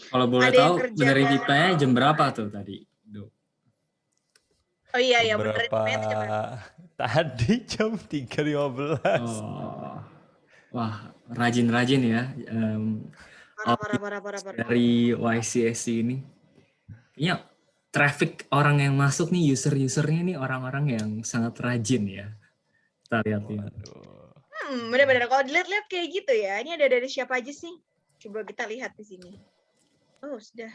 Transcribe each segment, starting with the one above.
Kalau boleh Ada yang tahu kerja benerin banget. IPA-nya jam berapa tuh tadi? Duh. Oh iya ya, benerin Beberapa IPA itu jam berapa? tadi jam 3.15. Oh, wah rajin-rajin ya. Audit Parah. dari YCSC ini. Kayaknya traffic orang yang masuk nih, user-usernya nih orang-orang yang sangat rajin ya. Kita lihat ini. Waduh. Bener-bener kalau dilihat-lihat kayak gitu ya. Ini ada dari siapa aja sih? Coba kita lihat di sini. Oh, sudah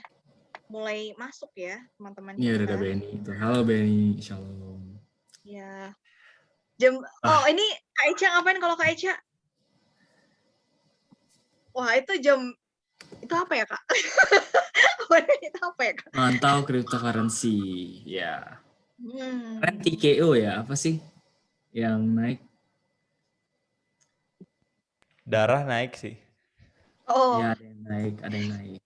mulai masuk ya, teman-teman Iya kita. ada Benny itu. Halo Benny, shalom. Ya. Ini Kak Eca ngapain kalau Kak Eca? Wah, itu itu apa ya, Kak? Itu apa ya, Kak? Mantau cryptocurrency. Ya. Keren Hmm. TKO ya, apa sih yang naik? Darah naik sih. Oh, Ya ada yang naik.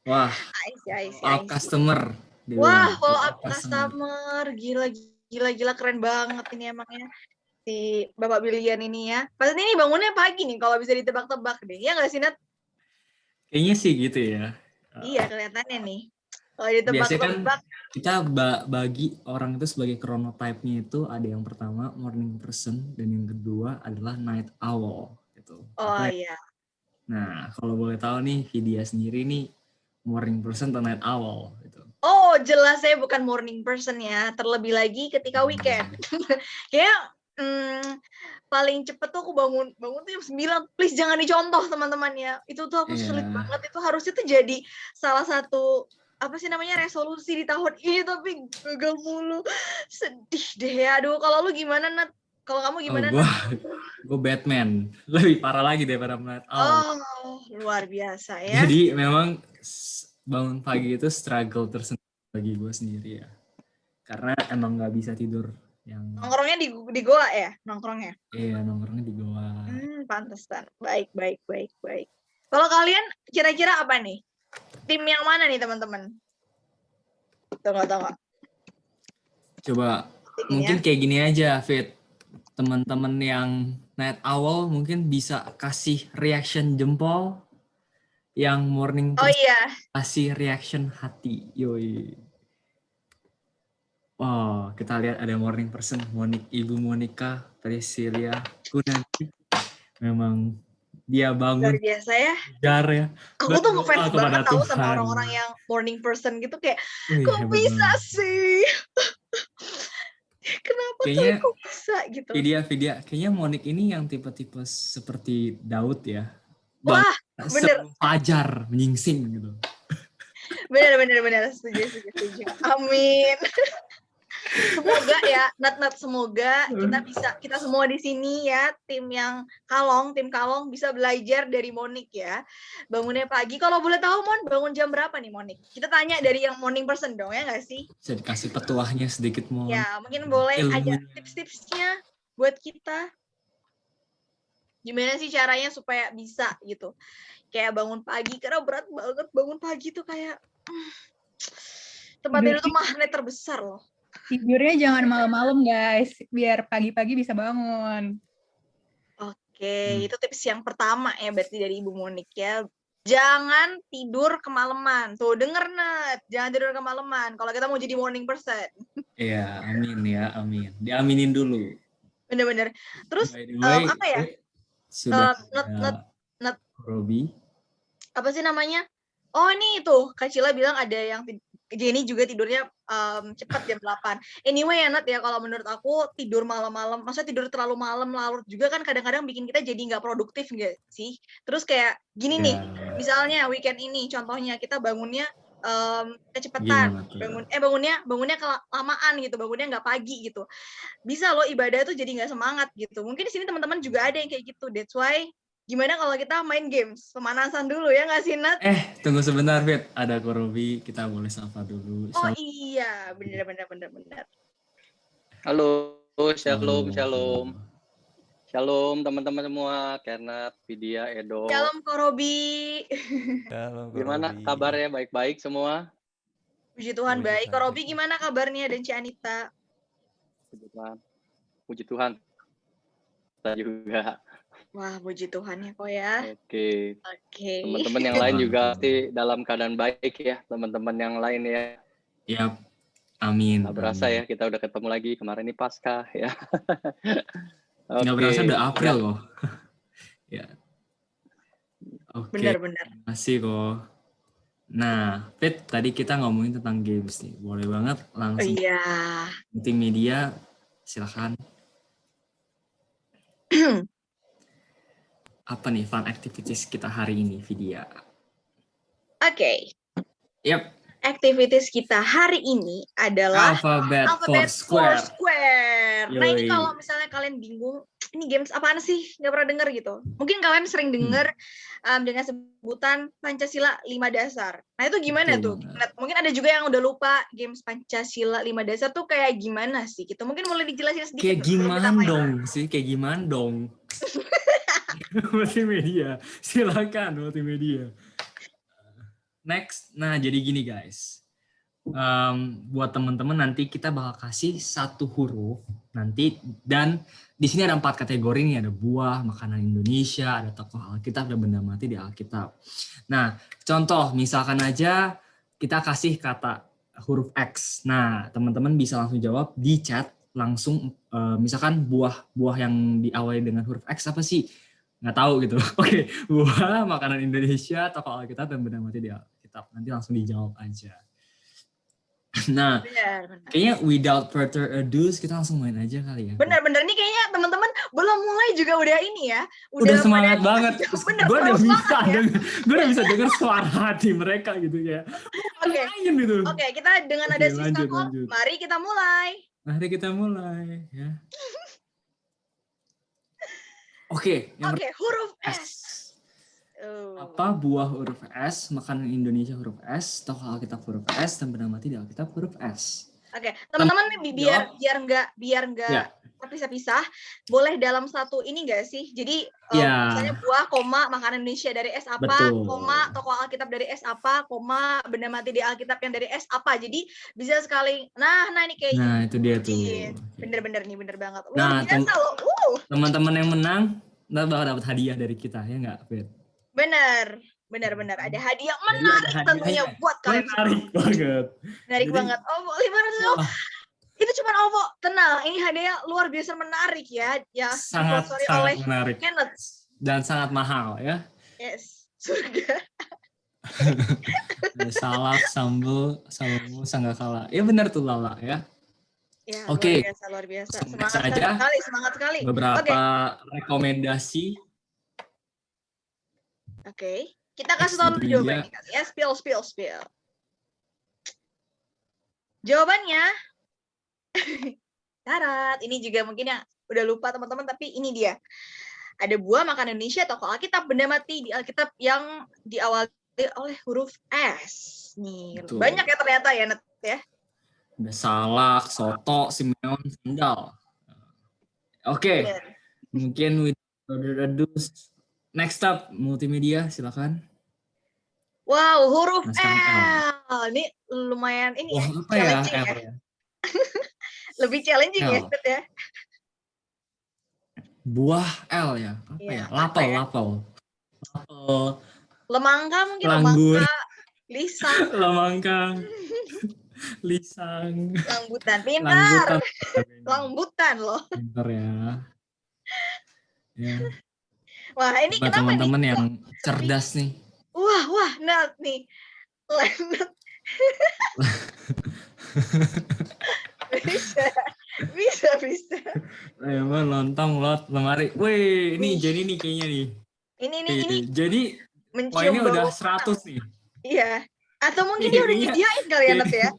Wah, I see. customer. Wah, Dibilang. follow up customer. Gila keren banget ini emangnya. Si Bapak Billion ini ya. Pasti ini bangunnya pagi nih kalau bisa ditebak-tebak deh. Ya nggak sih, Nat? Kayaknya sih gitu ya. Iya, kelihatannya nih. Kalau Biasanya kan ditebak-tebak. kita bagi orang itu sebagai chronotype-nya itu ada yang pertama morning person dan yang kedua adalah night owl gitu. Oh iya. Nah, kalau boleh tahu nih Vidya sendiri nih morning person atau night owl gitu. Oh, jelas saya bukan morning person ya. Terlebih lagi ketika weekend. Kayak paling cepet tuh aku bangun tuh jam 9. Please jangan dicontoh teman-teman ya. Itu tuh aku sulit banget. Itu harusnya tuh jadi salah satu apa sih namanya resolusi di tahun ini tapi gagal mulu. Sedih deh ya. Aduh, kalau lu gimana, Nat? Kalau kamu gimana, Nat? Gue Batman. Lebih parah lagi daripada night owl. Oh, luar biasa ya. Jadi memang bangun pagi itu struggle tersendiri bagi gue sendiri ya. Karena emang nggak bisa tidur yang Nongkrongnya di goa ya, nongkrongnya. Iya, nongkrongnya di goa. Pantesan. Baik. Kalau kalian kira-kira apa nih? Tim yang mana nih, teman-teman? Tunggu. Coba Tim mungkin ya. kayak gini aja, Fit. Teman-teman yang night owl mungkin bisa kasih reaction jempol, yang morning Oh iya. kasih reaction hati. Yoi. Oh, kita lihat ada morning person, Ibu Monica Priscilia Kunanti. Memang dia bangun Luar biasa ya. jar ya. Aku tuh ngefans banget tahu Tuhan. sama orang-orang yang morning person gitu kayak kok hebat bisa banget. sih? Kenapa Kayaknya tuh kok bisa gitu? Vidya, kayaknya Monik ini yang tipe-tipe seperti Daud ya. Wah, bener. Fajar menyingsing gitu. Bener. Setuju. Amin. Semoga ya, Nat, semoga kita semua di sini ya, tim Kalong bisa belajar dari Monik ya. Bangunnya pagi. Kalau boleh tahu, Mon, bangun jam berapa nih, Monik? Kita tanya dari yang morning person dong, ya nggak sih? Bisa dikasih petuahnya sedikit, Mon. Ya, mungkin boleh aja tips-tipsnya buat kita. Gimana sih caranya supaya bisa gitu? Kayak bangun pagi, karena berat banget bangun pagi tuh kayak tempat tidur tuh magnet terbesar loh. Tidurnya jangan malam-malam guys, biar pagi-pagi bisa bangun. Oke, itu tips yang pertama ya berarti dari Ibu Monik ya. Jangan tidur kemalaman. Tuh denger Nat, jangan tidur kemalaman kalau kita mau jadi morning person. Iya, amin ya, amin. Diaminin dulu. Bener. Terus apa ya? Sudah Nat Robi. Apa sih namanya? Oh ini itu, Kak Cila bilang ada yang Jenny juga tidurnya cepat jam 8. Anyway ya Nat ya, kalau menurut aku tidur malam-malam, maksudnya tidur terlalu malam larut juga kan kadang-kadang bikin kita jadi nggak produktif nggak sih? Terus kayak gini nih, misalnya weekend ini contohnya kita bangunnya kecepatan, bangunnya kelamaan gitu, bangunnya nggak pagi gitu. Bisa loh ibadah tuh jadi nggak semangat gitu. Mungkin di sini teman-teman juga ada yang kayak gitu. That's why gimana kalau kita main games, pemanasan dulu ya nggak sih, Nat? Tunggu sebentar, Fit. Ada Korobi, kita boleh sapa dulu. Oh iya, bener. Halo, shalom. Shalom teman-teman semua, Kernat, Vidya, Edo. Shalom Korobi. Shalom Korobi. Gimana kabarnya? Baik-baik semua? Puji Tuhan baik. Korobi gimana kabarnya dan Ci Anita? Puji Tuhan. Saya juga. Wah, puji Tuhan ya kok ya. Oke. Oke. Teman-teman yang lain juga pasti dalam keadaan baik ya, teman-teman yang lain ya. Yap. Amin. Nggak berasa ya, kita udah ketemu lagi kemarin nih Paskah ya. Nggak Oke. berasa udah April Ya. kok. Ya. Oke. Benar-benar. Terima kasih kok. Nah, Fit, tadi kita ngomongin tentang games nih. Boleh banget Oh langsung iya. multimedia, silakan. Apa nih fun activities kita hari ini, Vidya? Oke. Yap, Activities kita hari ini adalah Alphabet Alphabet Foursquare. Foursquare. Nah ini Yoi. kalau misalnya kalian bingung, ini games apaan sih? Nggak pernah denger gitu. Mungkin kalian sering denger dengan sebutan Pancasila 5 dasar. Nah itu gimana Betul tuh? banget. Mungkin ada juga yang udah lupa games Pancasila 5 dasar tuh kayak gimana sih? Gitu. Mungkin boleh dijelasin sedikit. Kayak nggak sebelum kita gimana main? dong sih? Kayak gimana dong? Multimedia. Silakan multimedia. Next. Nah, jadi gini guys. Buat teman-teman nanti kita bakal kasih satu huruf nanti, dan di sini ada 4 kategori nih, ada buah, makanan Indonesia, ada tokoh Alkitab, ada benda mati di Alkitab. Nah, contoh misalkan aja kita kasih kata huruf X. Nah, teman-teman bisa langsung jawab di chat langsung, misalkan buah yang diawali dengan huruf X apa sih? Nggak tahu gitu. Oke, buah, makanan Indonesia, tokoh Alkitab, dan benda mati di Alkitab. Nanti langsung dijawab aja. Nah, Benar. kayaknya without further ado kita langsung main aja kali ya. Benar-benar nih kayaknya teman-teman belum mulai juga udah ini ya. Udah semangat banget. Bener, Gue udah polos bisa banget ya. gue udah bisa denger suara hati mereka gitu ya. Oke. Main gitu. Oke, kita dengan Oke, ada sisa lanjut, call, lanjut. mari kita mulai. Mari kita mulai ya. Oke, yang Oke, huruf S. S. Oh. Apa buah huruf S, makanan Indonesia huruf S, tokoh Alkitab huruf S, dan benda mati di Alkitab huruf S. Oke, teman-teman nih biar nggak Ya. terpisah-pisah, boleh dalam satu ini nggak sih? Jadi Ya. misalnya buah, koma, makanan Indonesia dari S apa, Betul. koma, tokoh Alkitab dari S apa, koma, benda mati di Alkitab yang dari S apa. Jadi bisa sekali. Nah ini kayak Nah, itu dia tuh. bener-bener nih, bener banget. Nah, Luar biasa loh. Teman-teman yang menang ntar bakal dapat hadiah dari kita, ya nggak, Fit? Bener. Ada hadiah Jadi menarik ada tentunya hadiahnya. buat kalian. Menarik banget. Menarik Jadi- banget. Oh, 500 Wah, itu cuma OVO. Tenang, ini hadiah luar biasa menarik ya. Ya, sangat disponsori oleh menarik Kenneth. dan sangat mahal ya. Yes, surga. Ada salak, sambal, sanggakala. Ya benar tuh Lala ya. Ya, Oke. luar biasa. Semangat Semangat saja. semangat sekali. Beberapa rekomendasi. Oke. Kita kasih tahu dulu Multimedia. jawabannya kali ya. Spill. Jawabannya Darat. Ini juga mungkin yang udah lupa teman-teman, tapi ini dia. Ada buah, makanan Indonesia, tokoh Alkitab, benda mati di Alkitab yang diawali oleh huruf S. Nih, Betul. banyak ya ternyata ya, Net ya. Ada salak, soto, simeon, sandal. Oke, Bener. mungkin with further ado, next up multimedia, silakan. Wow, huruf Nah, sekarang L. Ini lumayan ini Wah, ya, apa ya? challenging ya. L ya? Lebih challenging ya, L. Net ya. Buah L ya? Apa Iya, ya? apa ya? Lapel. Lemangka mungkin, Langgur. lemangka, lisang, Lemangkang. Lisang. lambutan. Pintar. Lambutan. Lambutan loh. Pintar ya. Ya. Wah, ini Buat kenapa nih? teman-teman yang cerdas nih. Wah, Net nih. Lenet. Bisa. Emang lontong, lot, lemari. Wih, ini jadi nih kayaknya nih. Ini Jadi mencium poinnya udah bau. 100 nih. Iya. Atau mungkin dia udah Kayaknya- nyediain kali ya, Net ya.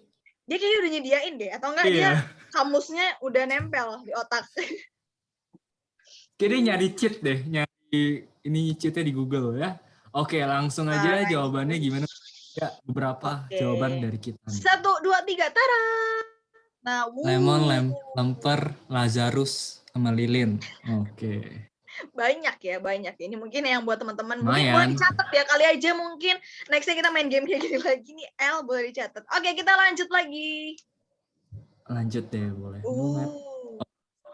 Dia kayaknya udah nyediain deh. Atau enggak dia Iya. kamusnya udah nempel di otak. Kayaknya nyari cheat deh. Nyari ini cheatnya di Google ya. Oke, langsung aja Nice. jawabannya gimana. Ya, beberapa Oke. jawaban dari kita. nih. 1, 2, 3, tara. Nah, Lemon, lemper, Lazarus, sama lilin. Oke. banyak ya. Ini mungkin yang buat teman-teman mungkin Lumayan. boleh dicatat ya, kali aja mungkin nextnya kita main game kayak gini lagi nih. L boleh dicatat. Oke, kita lanjut lagi. Lanjut deh, boleh.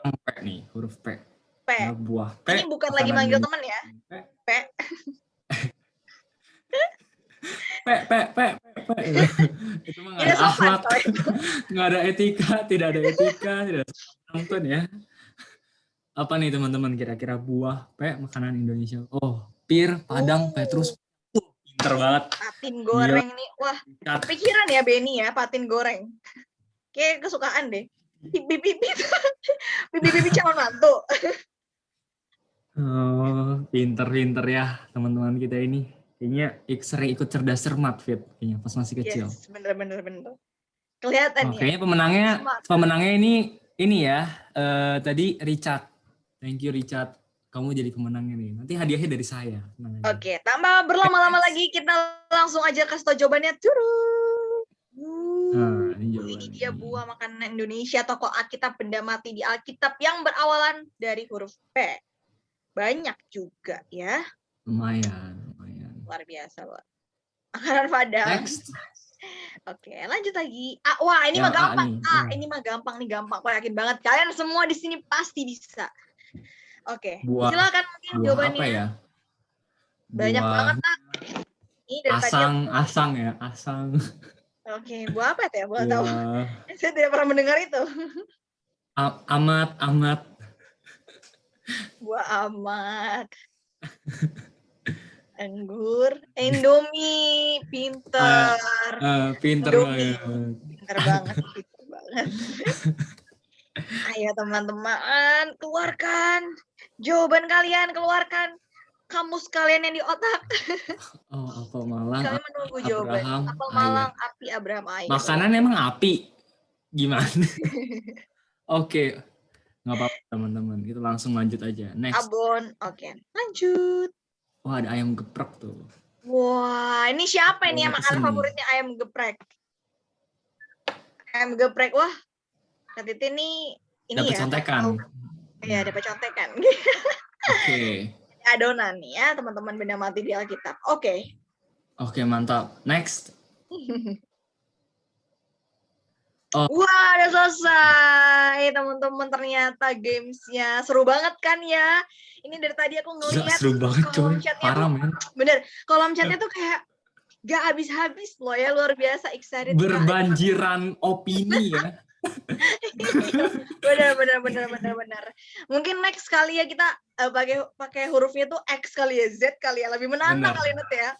P nih, huruf P. P. Ya, buah P. Ini bukan lagi makanan manggil Indonesia. temen ya. P. P. P. Itu mah nggak Tidak ada sopan akhlak, kalau itu. nggak ada etika, tidak ada etika, tidak ada santun ya. Apa nih teman-teman kira-kira buah P makanan Indonesia? Oh, pir, padang, petrus. Pinter banget. Patin goreng nih. Wah, Cat. kepikiran ya Benny ya, patin goreng. Kayak kesukaan deh. Bibi calon mantu. Oh, pinter-pinter ya teman-teman kita ini. Kayaknya sering ikut cerdas cermat Fit kayaknya pas masih kecil. Yes, bener. Kelihatan Oh, ya. kayaknya Smart. pemenangnya ini ya. Tadi Richard. Thank you Richard. Kamu jadi pemenangnya nih. Nanti hadiahnya dari saya. Tenang aja. Oke, tanpa berlama-lama lagi kita langsung aja kasih tau jawabannya. Nah, ini Ini jawabannya. dia buah makanan Indonesia tokoh Alkitab benda mati di Alkitab yang berawalan dari huruf P. Banyak juga ya. Lumayan. Luar biasa loh. Makanan Padang. Next. Oke, lanjut lagi. Wah, ini Yang mah A gampang. nih. Ini mah gampang nih, gampang. Aku yakin banget kalian semua di sini pasti bisa. Oke, Buah- silakan mungkin Buah jawabannya. apa ya? Banyak Buah banget, Nak. Ini dari tadi asang ya, asang. Oke, buah apa itu ya? Boleh tahu. Buah Saya tidak pernah mendengar itu. amat. Buah amat. Anggur. Indomie. Pinter. Pinter Indomie. banget. Pinter banget. Ayo teman-teman, keluarkan jawaban kalian, keluarkan kamus kalian yang di otak. Oh, apel Malang. Kalian menunggu jawaban. Abraham, Apel Ayer. Malang, api, Abraham, Ayer. Makanan emang api? Gimana? Oke. Nggak apa-apa teman-teman. Kita langsung lanjut aja. Next. Abon. Oke, lanjut. Wah, ada ayam geprek tuh. Wah, ini siapa ini yang Ayam makanan seni. favoritnya ayam geprek? Ayam geprek, wah. Kak Titi ini Dapat ya. contekan. Iya, dapat contekan. Oke. Adonan nih ya, teman-teman benda mati di Alkitab. Oke. Oke, mantap. Next. Wah, udah selesai teman-teman. Ternyata gamesnya seru banget kan ya. Ini dari tadi aku Gila, ngeliat seru banget coy. kolom chatnya Parah, men. bener, kolom chatnya tuh kayak gak habis-habis loh ya, luar biasa excited. Berbanjiran opini ya. Bener. Mungkin next kali ya kita pakai hurufnya tuh X kali ya, Z kali ya, lebih menantang Bener. kali Net ya.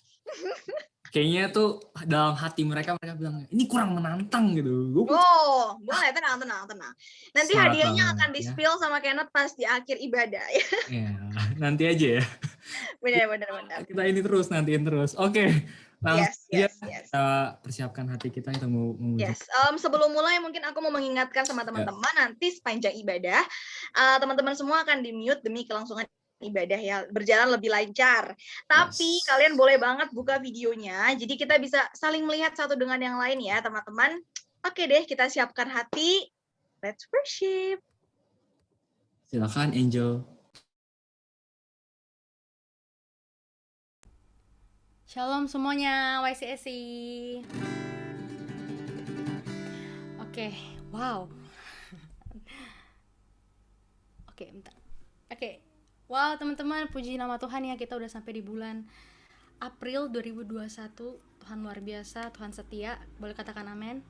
Kayaknya tuh dalam hati mereka bilang ini kurang menantang gitu. Oh, boleh, tenang. Nanti Semangat hadiahnya banget, akan ya. di-spill sama Kenneth pas di akhir ibadah ya. Ya, nanti aja ya. Bener. Kita ini terus, nantiin terus. Oke. Langsung Yes. kita persiapkan hati kita mau Yes, sebelum mulai mungkin aku mau mengingatkan sama teman-teman nanti sepanjang ibadah, teman-teman semua akan di-mute demi kelangsungan ibadah ya, berjalan lebih lancar. Tapi Yes. kalian boleh banget buka videonya, jadi kita bisa saling melihat satu dengan yang lain ya teman-teman. Oke deh, kita siapkan hati. Let's worship. Silakan Angel. Shalom semuanya, YCSI. Oke, wow. Oke, bentar. Oke, wow teman-teman, puji nama Tuhan ya, kita udah sampai di bulan April 2021. Tuhan luar biasa, Tuhan setia, boleh katakan amin.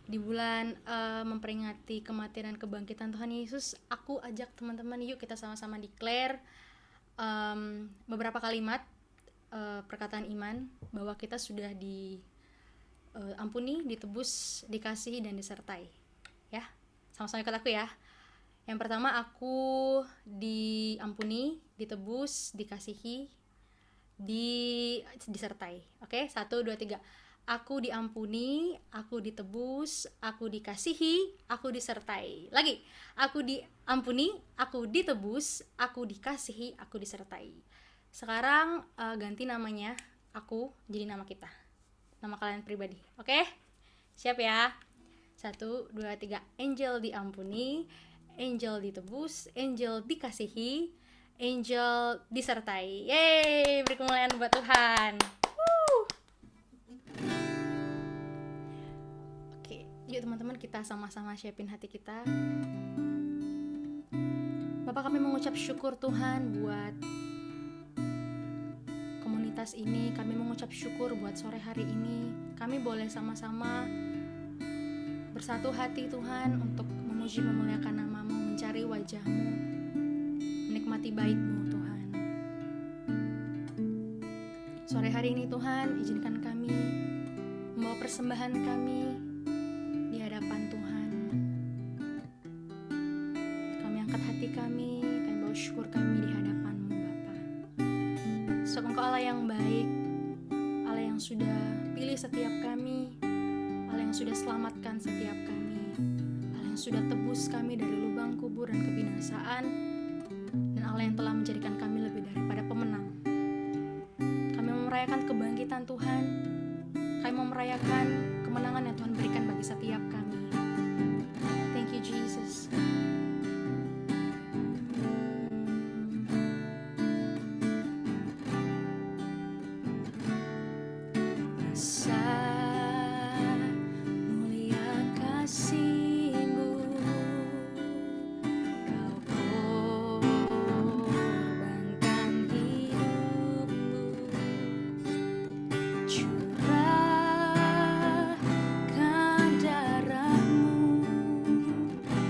Di bulan memperingati kematian dan kebangkitan Tuhan Yesus, aku ajak teman-teman yuk kita sama-sama declare beberapa kalimat perkataan iman bahwa kita sudah diampuni, ditebus, dikasihi dan disertai. Ya, sama-sama ikut aku ya. Yang pertama, aku diampuni, ditebus, dikasihi, disertai. Oke, 1, 2, 3. Aku diampuni, aku ditebus, aku dikasihi, aku disertai. Lagi, aku diampuni, aku ditebus, aku dikasihi, aku disertai. Sekarang ganti namanya aku jadi nama kita, nama kalian pribadi. Oke? Siap ya? 1, 2, 3. Angel diampuni, Angel ditebus, Angel dikasihi, Angel disertai. Yeay, beri kemuliaan buat Tuhan. Oke, yuk teman-teman kita sama-sama siapin hati kita. Bapak, kami mengucap syukur Tuhan buat komunitas ini. Kami mengucap syukur buat sore hari ini. Kami boleh sama-sama bersatu hati Tuhan untuk memuji memuliakan nama-Mu, mencari wajah-Mu, menikmati bait-Mu Tuhan. Sore hari ini Tuhan, izinkan kami membawa persembahan kami di hadapan Tuhan. Kami angkat hati kami bawa syukur kami di hadapan-Mu Bapa. Sebab Engkau Allah yang baik, Allah yang sudah pilih setiap kami, Allah yang sudah selamatkan setiap kami, Allah yang sudah tebus kami dari lubang kubur dan kebinasaan, dan Allah yang telah menjadikan kami lebih daripada pemenang. Kami merayakan kebangkitan Tuhan, kami mau merayakan kemenangan yang Tuhan berikan bagi setiap kami. Thank you Jesus. Mulia kasih-Mu, Kau korbankan hidupmu, curahkan darah-Mu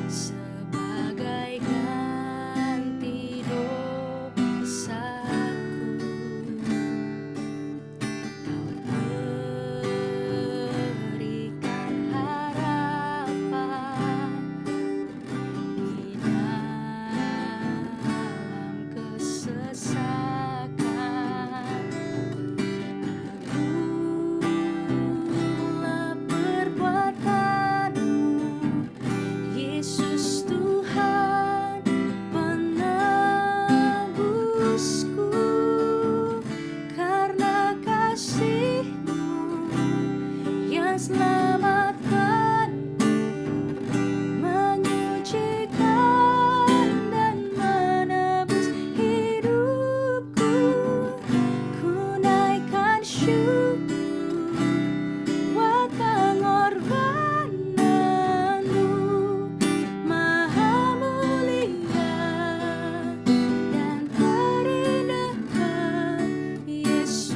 sebagai ganti dosaku. Berikan harapan di dalam kesesakan. Agunglah perbuatan-Mu, Yesus Tuhan penebusku, karena kasih-Mu yang selamatkan, menyucikan dan menebus hidupku. Ku naikkan syukur buat pengorbanan-Mu, Maha mulia dan terindah Yesus.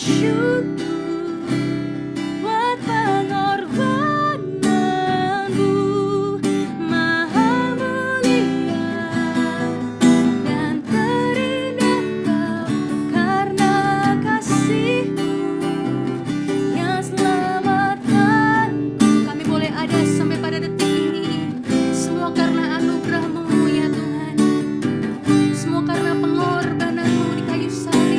bersyukur buat pengorbananmu, Maha mulia dan terindah Kau, karena kasih-Mu yang selamatkanku. Kami boleh ada sampai pada detik ini, semua karena anugerah-Mu ya Tuhan, semua karena pengorbanan-Mu di kayu salib.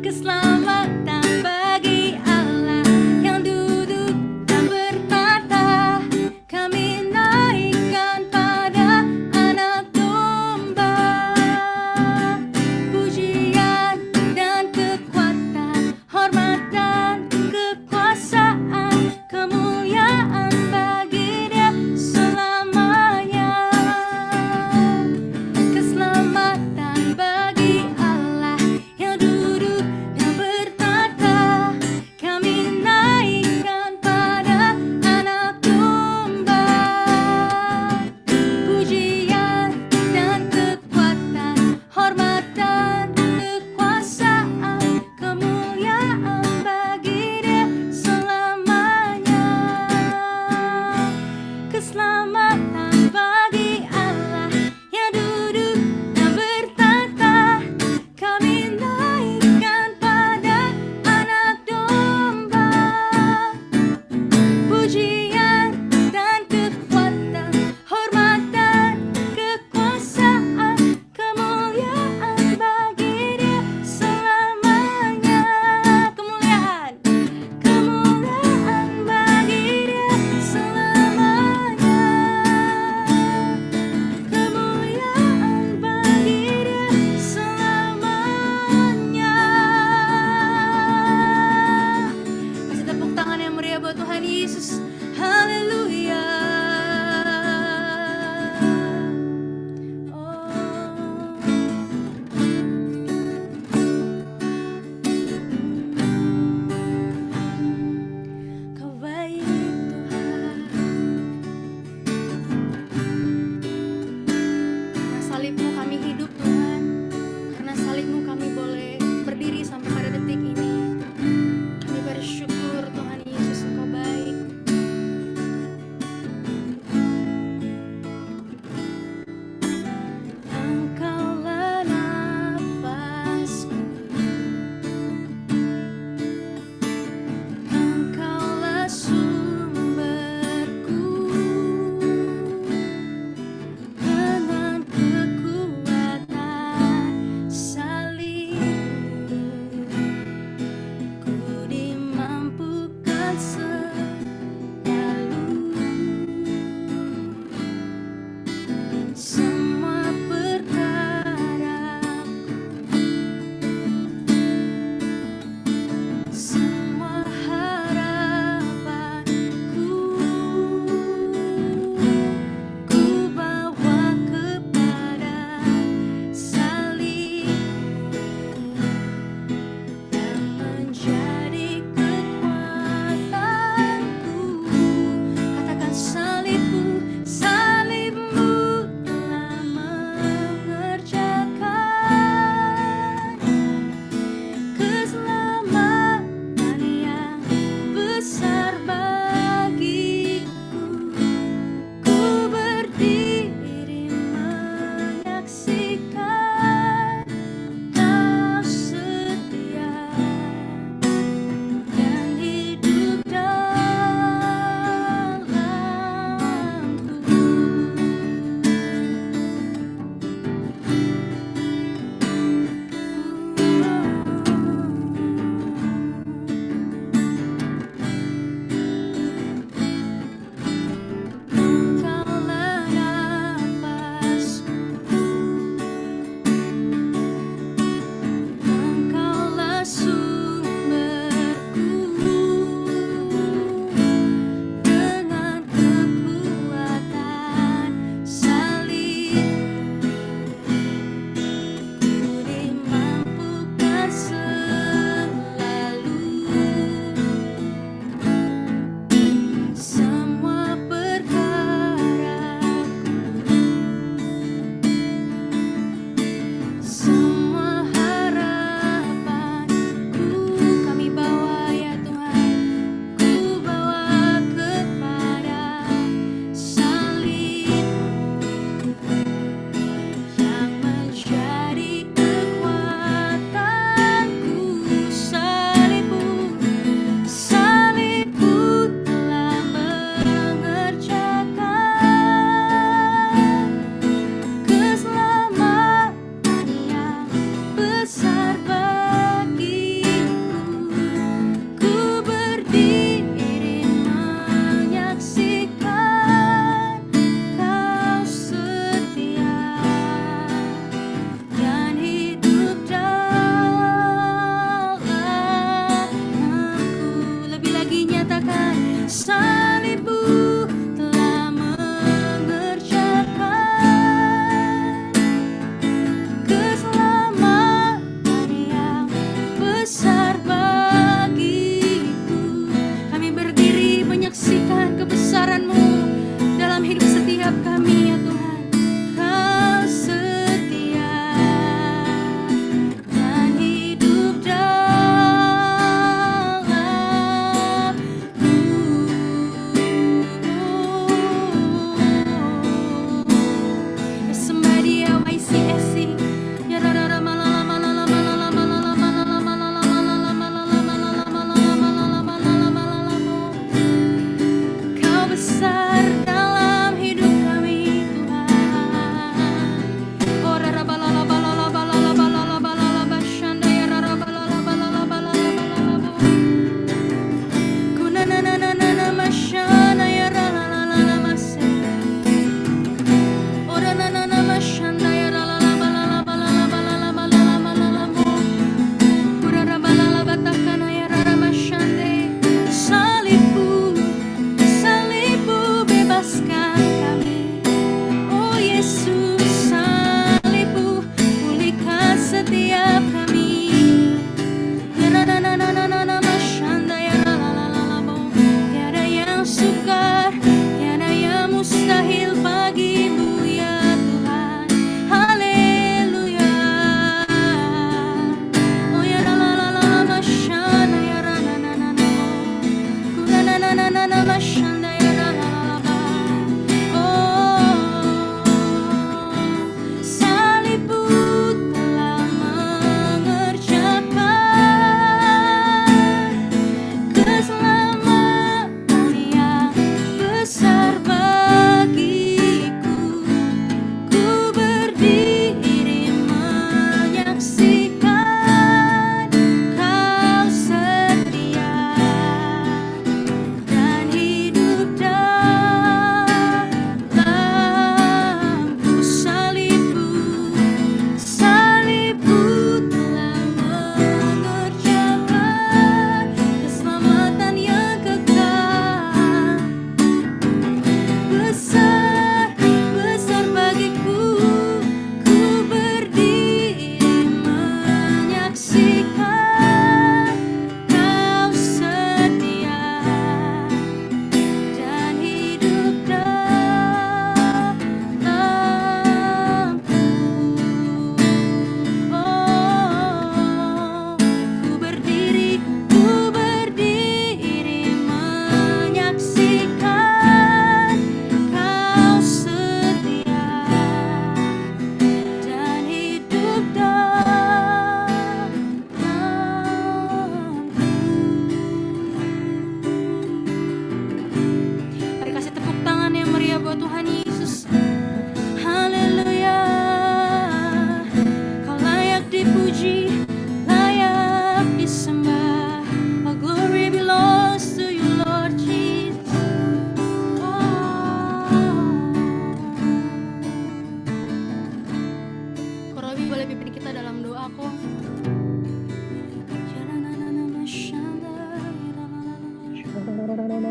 keselamatan bagi Allah yang duduk dan bertata. Kami naikkan pada anak domba pujian dan kekuatan, hormat dan kekuasaan, kemuliaan bagi Dia selamanya. Keselamatan bagi Allah yang duduk dan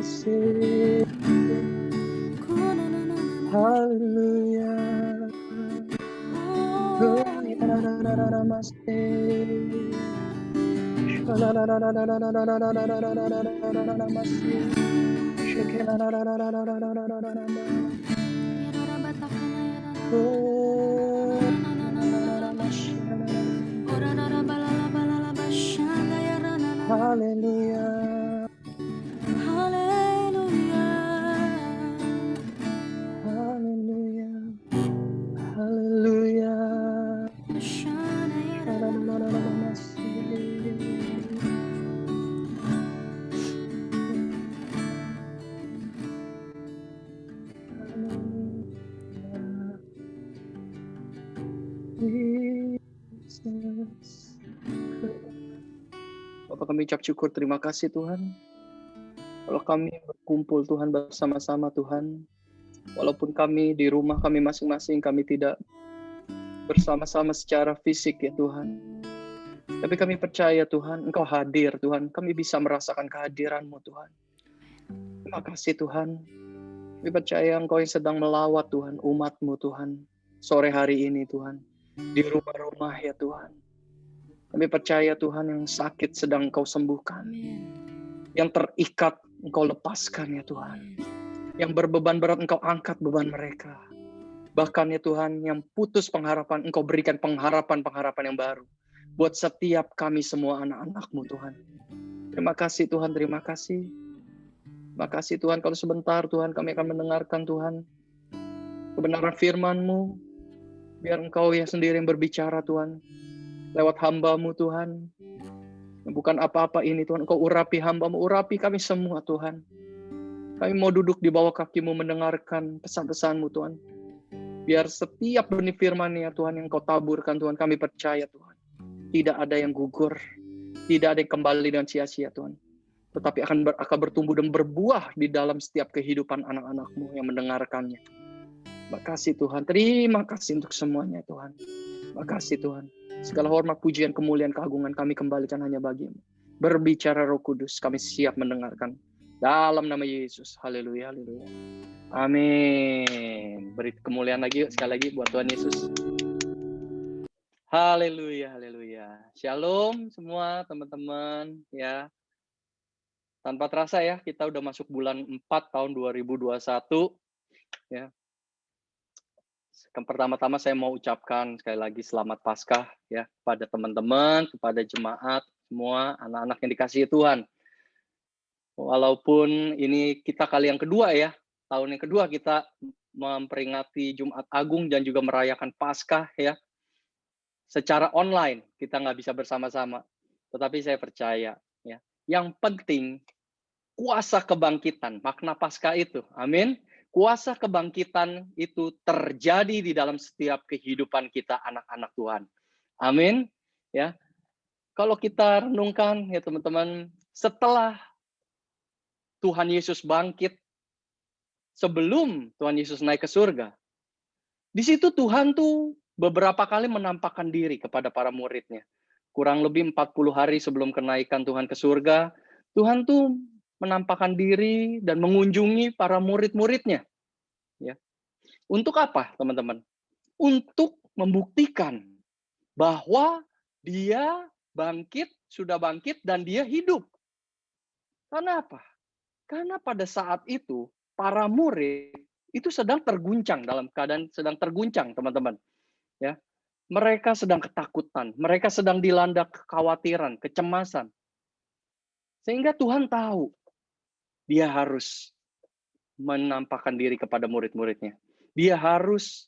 masih. Haleluya. Haleluya. Haleluya. Haleluya. Bapak kami ucap syukur, terima kasih Tuhan. Kalau kami berkumpul Tuhan bersama-sama Tuhan, walaupun kami di rumah kami masing-masing, kami tidak bersama-sama secara fisik ya Tuhan. Tapi kami percaya Tuhan, Engkau hadir Tuhan. Kami bisa merasakan kehadiran-Mu Tuhan. Terima kasih Tuhan. Kami percaya Engkau yang sedang melawat Tuhan, umat-Mu Tuhan. Sore hari ini Tuhan. Di rumah-rumah ya Tuhan. Kami percaya Tuhan yang sakit sedang Engkau sembuhkan. Yang terikat Engkau lepaskan ya Tuhan. Yang berbeban berat Engkau angkat beban mereka. Bahkan ya Tuhan, yang putus pengharapan, Engkau berikan pengharapan-pengharapan yang baru. Buat setiap kami semua anak-anak-Mu Tuhan. Terima kasih Tuhan, terima kasih. Terima kasih Tuhan, kalau sebentar Tuhan kami akan mendengarkan Tuhan. Kebenaran firman-Mu. Biar Engkau yang sendiri yang berbicara Tuhan. Lewat hamba-Mu Tuhan. Bukan apa-apa ini Tuhan, Engkau urapi hamba-Mu, urapi kami semua Tuhan. Kami mau duduk di bawah kaki-Mu mendengarkan pesan-pesan-Mu Tuhan. Biar setiap benih firman-Nya Tuhan yang Engkau taburkan Tuhan, kami percaya Tuhan. Tidak ada yang gugur, tidak ada yang kembali dengan sia-sia Tuhan. Tetapi akan bertumbuh dan berbuah di dalam setiap kehidupan anak-anak-Mu yang mendengarkannya. Terima kasih Tuhan, terima kasih untuk semuanya Tuhan. Terima kasih Tuhan. Segala hormat, pujian, kemuliaan, keagungan kami kembalikan hanya bagi-Mu. Berbicara Roh Kudus, kami siap mendengarkan. Dalam nama Yesus, haleluya, haleluya. Amin. Beri kemuliaan lagi sekali lagi buat Tuhan Yesus. Haleluya, haleluya. Shalom semua teman-teman ya. Tanpa terasa ya, kita udah masuk bulan 4 tahun 2021 ya. Pertama-tama saya mau ucapkan sekali lagi selamat Paskah ya kepada teman-teman, kepada jemaat semua, anak-anak yang dikasihi Tuhan. Walaupun ini kita kali yang kedua ya, tahun yang kedua kita memperingati Jumat Agung dan juga merayakan Paskah ya. Secara online, kita nggak bisa bersama-sama. Tetapi saya percaya, ya, yang penting kuasa kebangkitan, makna Paskah itu. Amin. Kuasa kebangkitan itu terjadi di dalam setiap kehidupan kita anak-anak Tuhan. Amin. Ya. Kalau kita renungkan ya teman-teman, setelah Tuhan Yesus bangkit, sebelum Tuhan Yesus naik ke surga, di situ Tuhan tuh beberapa kali menampakkan diri kepada para muridnya. Kurang lebih 40 hari sebelum kenaikan Tuhan ke surga, Tuhan tuh menampakkan diri dan mengunjungi para murid-muridnya. Ya. Untuk apa, teman-teman? Untuk membuktikan bahwa dia bangkit, sudah bangkit, dan dia hidup. Karena apa? Karena pada saat itu, para murid itu sedang terguncang, dalam keadaan sedang terguncang, teman-teman. Ya, mereka sedang ketakutan, mereka sedang dilanda kekhawatiran, kecemasan. Sehingga Tuhan tahu dia harus menampakkan diri kepada murid-muridnya. Dia harus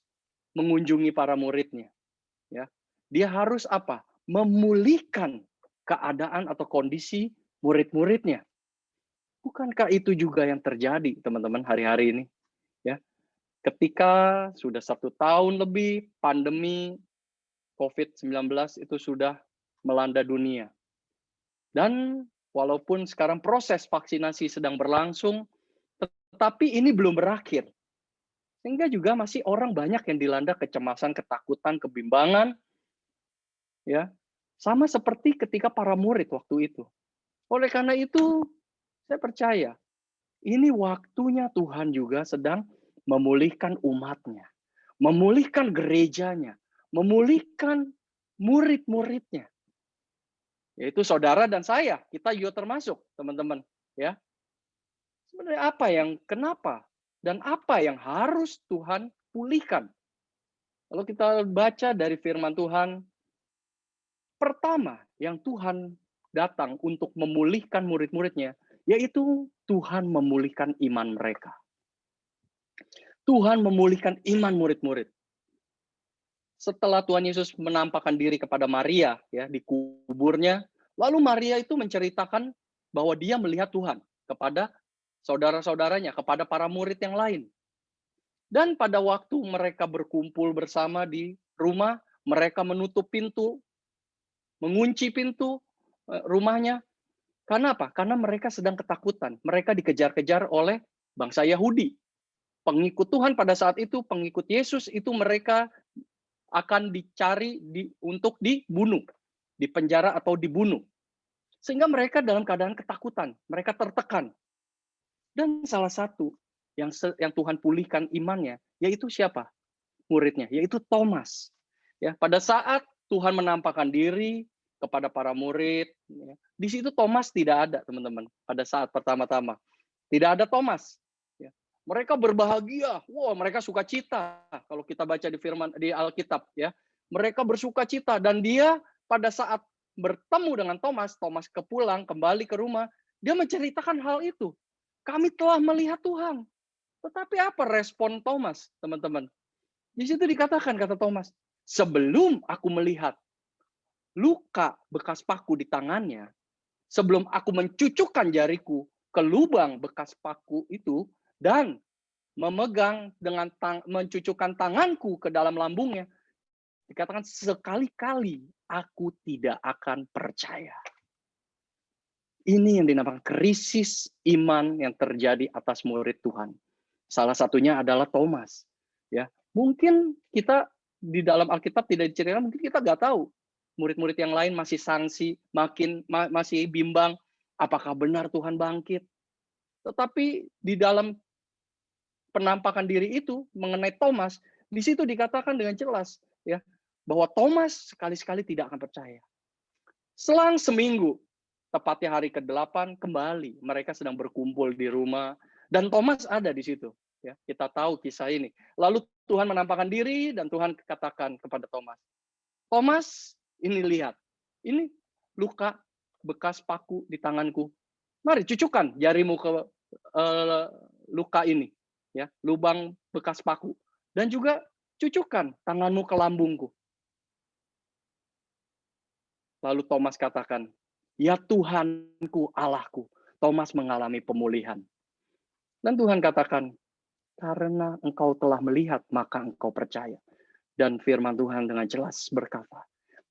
mengunjungi para muridnya. Ya, dia harus apa? Memulihkan keadaan atau kondisi murid-muridnya. Bukankah itu juga yang terjadi, teman-teman, hari-hari ini? Ya, ketika sudah 1 tahun lebih pandemi COVID-19 itu sudah melanda dunia. Dan walaupun sekarang proses vaksinasi sedang berlangsung, tetapi ini belum berakhir. Sehingga juga masih orang banyak yang dilanda kecemasan, ketakutan, kebimbangan. Ya, sama seperti ketika para murid waktu itu. Oleh karena itu, saya percaya Ini waktunya Tuhan juga sedang memulihkan umatnya, memulihkan gerejanya, memulihkan murid-muridnya. Yaitu saudara dan saya, kita juga termasuk, teman-teman. Ya, sebenarnya kenapa, dan apa yang harus Tuhan pulihkan? Kalau kita baca dari firman Tuhan, pertama yang Tuhan datang untuk memulihkan murid-muridnya, yaitu Tuhan memulihkan iman mereka. Tuhan memulihkan iman murid-murid. Setelah Tuhan Yesus menampakkan diri kepada Maria ya di kuburnya, lalu Maria itu menceritakan bahwa dia melihat Tuhan kepada saudara-saudaranya, kepada para murid yang lain. Dan pada waktu mereka berkumpul bersama di rumah, mereka menutup pintu, mengunci pintu rumahnya. Karena apa? Karena mereka sedang ketakutan. Mereka dikejar-kejar oleh bangsa Yahudi. Pengikut Tuhan pada saat itu, pengikut Yesus itu mereka akan dicari untuk dibunuh, dipenjara atau dibunuh. Sehingga mereka dalam keadaan ketakutan, mereka tertekan. Dan salah satu yang Tuhan pulihkan imannya, yaitu siapa? Muridnya, yaitu Thomas. Ya, pada saat Tuhan menampakkan diri kepada para murid, ya, di situ Thomas tidak ada, teman-teman. Pada saat pertama-tama, tidak ada Thomas. Ya. Mereka berbahagia, mereka sukacita. Kalau kita baca di Alkitab, ya, mereka bersukacita. Dan dia pada saat bertemu dengan Thomas kembali ke rumah, dia menceritakan hal itu. Kami telah melihat Tuhan. Tetapi apa respon Thomas, teman-teman? Di situ dikatakan, kata Thomas, sebelum aku melihat luka bekas paku di tangannya, sebelum aku mencucukkan jariku ke lubang bekas paku itu, dan memegang dengan mencucukkan tanganku ke dalam lambungnya, dikatakan sekali-kali aku tidak akan percaya. Ini yang dinamakan krisis iman yang terjadi atas murid Tuhan. Salah satunya adalah Thomas. Ya, mungkin kita di dalam Alkitab tidak diceritakan, mungkin kita nggak tahu. Murid-murid yang lain masih sangsi, masih bimbang, apakah benar Tuhan bangkit? Tetapi di dalam penampakan diri itu mengenai Thomas, di situ dikatakan dengan jelas, ya, bahwa Thomas sekali-sekali tidak akan percaya. Selang seminggu, tepatnya hari ke-8, kembali mereka sedang berkumpul di rumah, dan Thomas ada di situ. Ya, kita tahu kisah ini. Lalu Tuhan menampakkan diri, dan Tuhan katakan kepada Thomas, Thomas, ini lihat, ini luka bekas paku di tanganku. Mari cucukkan jarimu ke luka ini, ya, lubang bekas paku, dan juga cucukkan tanganmu ke lambungku. Lalu Thomas katakan, ya Tuhanku, Allahku. Thomas mengalami pemulihan. Dan Tuhan katakan, karena engkau telah melihat, maka engkau percaya. Dan firman Tuhan dengan jelas berkata,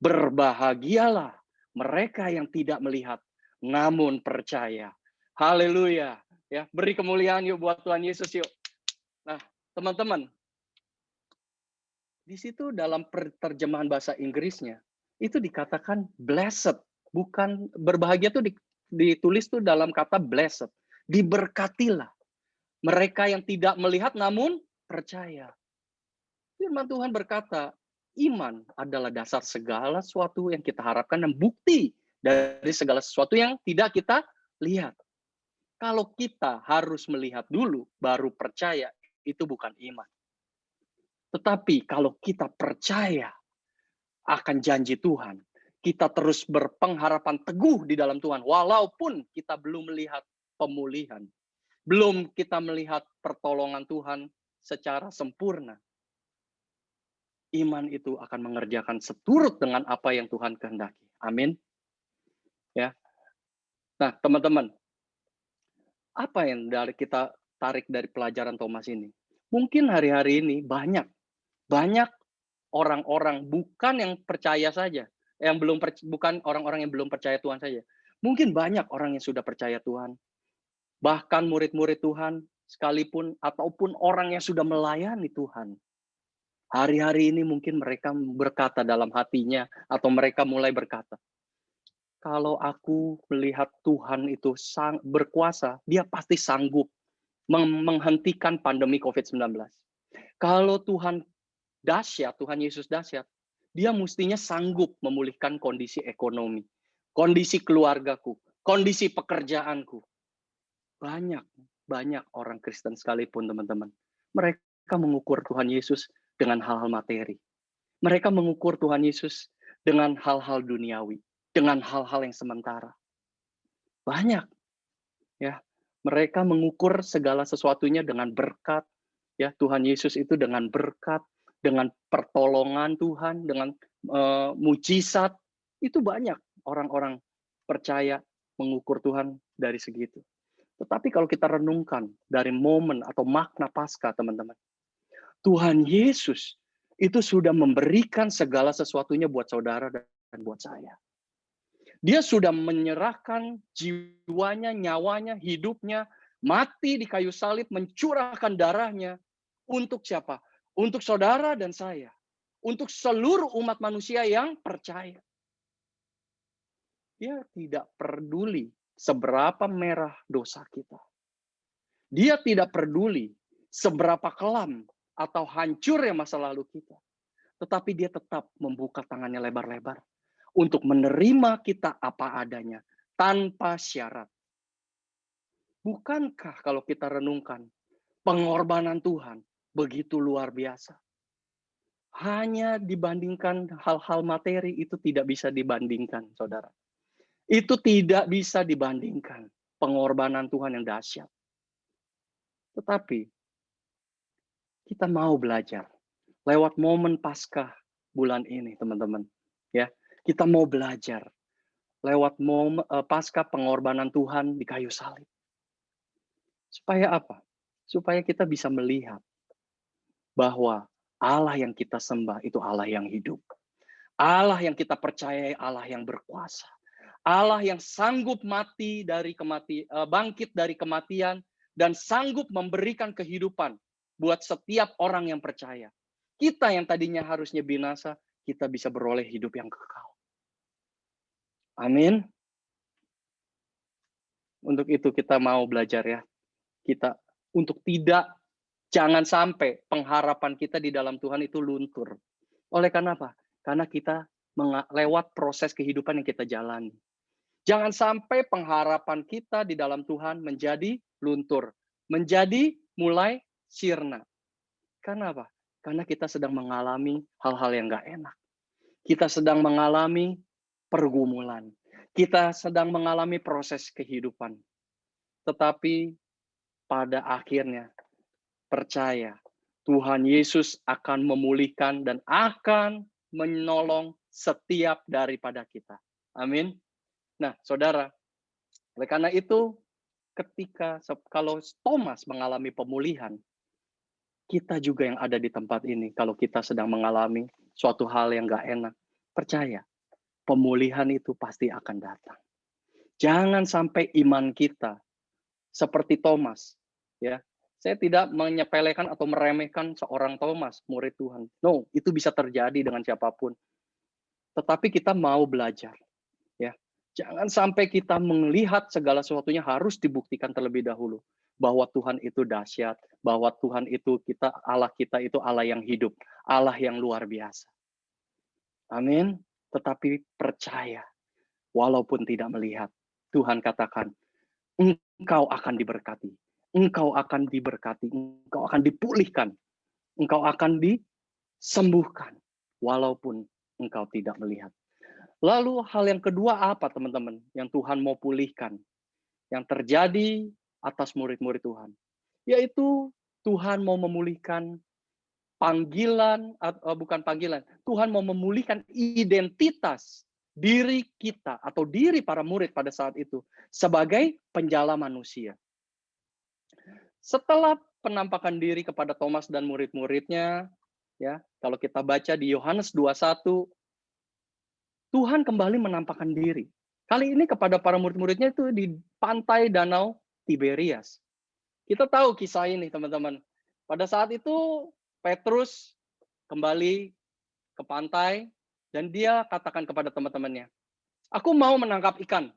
berbahagialah mereka yang tidak melihat, namun percaya. Haleluya. Ya, beri kemuliaan yuk buat Tuhan Yesus yuk. Nah, teman-teman, di situ dalam terjemahan bahasa Inggrisnya, itu dikatakan blessed. Bukan berbahagia tuh ditulis tuh dalam kata blessed. Diberkatilah mereka yang tidak melihat namun percaya. Firman Tuhan berkata, iman adalah dasar segala sesuatu yang kita harapkan dan bukti dari segala sesuatu yang tidak kita lihat. Kalau kita harus melihat dulu baru percaya, itu bukan iman. Tetapi kalau kita percaya akan janji Tuhan, kita terus berpengharapan teguh di dalam Tuhan, walaupun kita belum melihat pemulihan, belum kita melihat pertolongan Tuhan secara sempurna. Iman itu akan mengerjakan seturut dengan apa yang Tuhan kehendaki. Amin. Ya. Nah, teman-teman, apa yang kita tarik dari pelajaran Thomas ini? Mungkin hari-hari ini banyak orang-orang bukan yang percaya saja, bukan orang-orang yang belum percaya Tuhan saja. Mungkin banyak orang yang sudah percaya Tuhan. Bahkan murid-murid Tuhan sekalipun, ataupun orang yang sudah melayani Tuhan. Hari-hari ini mungkin mereka berkata dalam hatinya, atau mereka mulai berkata, kalau aku melihat Tuhan itu berkuasa, dia pasti sanggup menghentikan pandemi COVID-19. Kalau Tuhan dahsyat, Tuhan Yesus dahsyat, dia mestinya sanggup memulihkan kondisi ekonomi, kondisi keluargaku, kondisi pekerjaanku. Banyak orang Kristen sekalipun, teman-teman. Mereka mengukur Tuhan Yesus dengan hal-hal materi. Mereka mengukur Tuhan Yesus dengan hal-hal duniawi, dengan hal-hal yang sementara. Banyak. Ya, mereka mengukur segala sesuatunya dengan berkat. Ya, Tuhan Yesus itu dengan berkat, dengan pertolongan Tuhan, dengan mujizat. Itu banyak orang-orang percaya mengukur Tuhan dari segitu. Tetapi kalau kita renungkan dari momen atau makna Paskah, teman-teman, Tuhan Yesus itu sudah memberikan segala sesuatunya buat saudara dan buat saya. Dia sudah menyerahkan jiwanya, nyawanya, hidupnya, mati di kayu salib, mencurahkan darahnya. Untuk siapa? Untuk saudara dan saya. Untuk seluruh umat manusia yang percaya. Dia tidak peduli seberapa merah dosa kita. Dia tidak peduli seberapa kelam atau hancurnya masa lalu kita. Tetapi dia tetap membuka tangannya lebar-lebar untuk menerima kita apa adanya, tanpa syarat. Bukankah kalau kita renungkan, pengorbanan Tuhan begitu luar biasa? Hanya dibandingkan hal-hal materi itu tidak bisa dibandingkan, saudara. Itu tidak bisa dibandingkan pengorbanan Tuhan yang dahsyat. Tetapi kita mau belajar lewat momen Paskah bulan ini, teman-teman. Ya, kita mau belajar lewat momen Paskah pengorbanan Tuhan di kayu salib. Supaya apa? Supaya kita bisa melihat bahwa Allah yang kita sembah itu Allah yang hidup. Allah yang kita percayai Allah yang berkuasa. Allah yang sanggup bangkit dari kematian dan sanggup memberikan kehidupan buat setiap orang yang percaya. Kita yang tadinya harusnya binasa, kita bisa beroleh hidup yang kekal. Amin. Untuk itu kita mau belajar ya. Kita untuk jangan sampai pengharapan kita di dalam Tuhan itu luntur. Oleh karena apa? Karena kita lewat proses kehidupan yang kita jalani. Jangan sampai pengharapan kita di dalam Tuhan menjadi luntur, menjadi mulai sirna. Karena apa? Karena kita sedang mengalami hal-hal yang gak enak. Kita sedang mengalami pergumulan. Kita sedang mengalami proses kehidupan. Tetapi pada akhirnya, percaya, Tuhan Yesus akan memulihkan dan akan menolong setiap daripada kita. Amin. Nah, saudara, oleh karena itu, kalau Thomas mengalami pemulihan, kita juga yang ada di tempat ini, kalau kita sedang mengalami suatu hal yang gak enak, percaya, pemulihan itu pasti akan datang. Jangan sampai iman kita seperti Thomas, ya. Saya tidak menyepelekan atau meremehkan seorang Thomas, murid Tuhan. No, itu bisa terjadi dengan siapapun. Tetapi kita mau belajar, ya. Jangan sampai kita melihat segala sesuatunya harus dibuktikan terlebih dahulu bahwa Tuhan itu dahsyat, bahwa Tuhan itu Allah kita itu Allah yang hidup, Allah yang luar biasa. Amin. Tetapi percaya, walaupun tidak melihat, Tuhan katakan, engkau akan diberkati, engkau akan diberkati, engkau akan dipulihkan, engkau akan disembuhkan, walaupun engkau tidak melihat. Lalu hal yang kedua apa, teman-teman, yang Tuhan mau pulihkan, yang terjadi atas murid-murid Tuhan, yaitu Tuhan mau memulihkan Tuhan mau memulihkan identitas diri kita atau diri para murid pada saat itu sebagai penjala manusia. Setelah penampakan diri kepada Thomas dan murid-muridnya, ya, kalau kita baca di Yohanes 21, Tuhan kembali menampakkan diri. Kali ini kepada para murid-muridnya itu di pantai Danau Tiberias. Kita tahu kisah ini, teman-teman. Pada saat itu, Petrus kembali ke pantai, dan dia katakan kepada teman-temannya, aku mau menangkap ikan.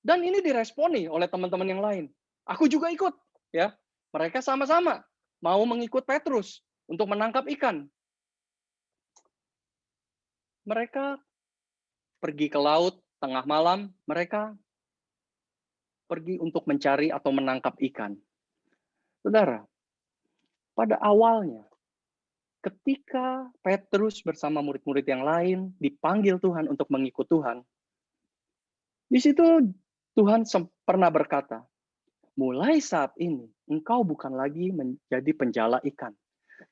Dan ini diresponi oleh teman-teman yang lain. Aku juga ikut. Ya, Mereka sama-sama mau mengikut Petrus untuk menangkap ikan. Mereka pergi ke laut tengah malam, mereka pergi untuk mencari atau menangkap ikan. Saudara, pada awalnya, ketika Petrus bersama murid-murid yang lain dipanggil Tuhan untuk mengikut Tuhan, di situ Tuhan pernah berkata, mulai saat ini engkau bukan lagi menjadi penjala ikan,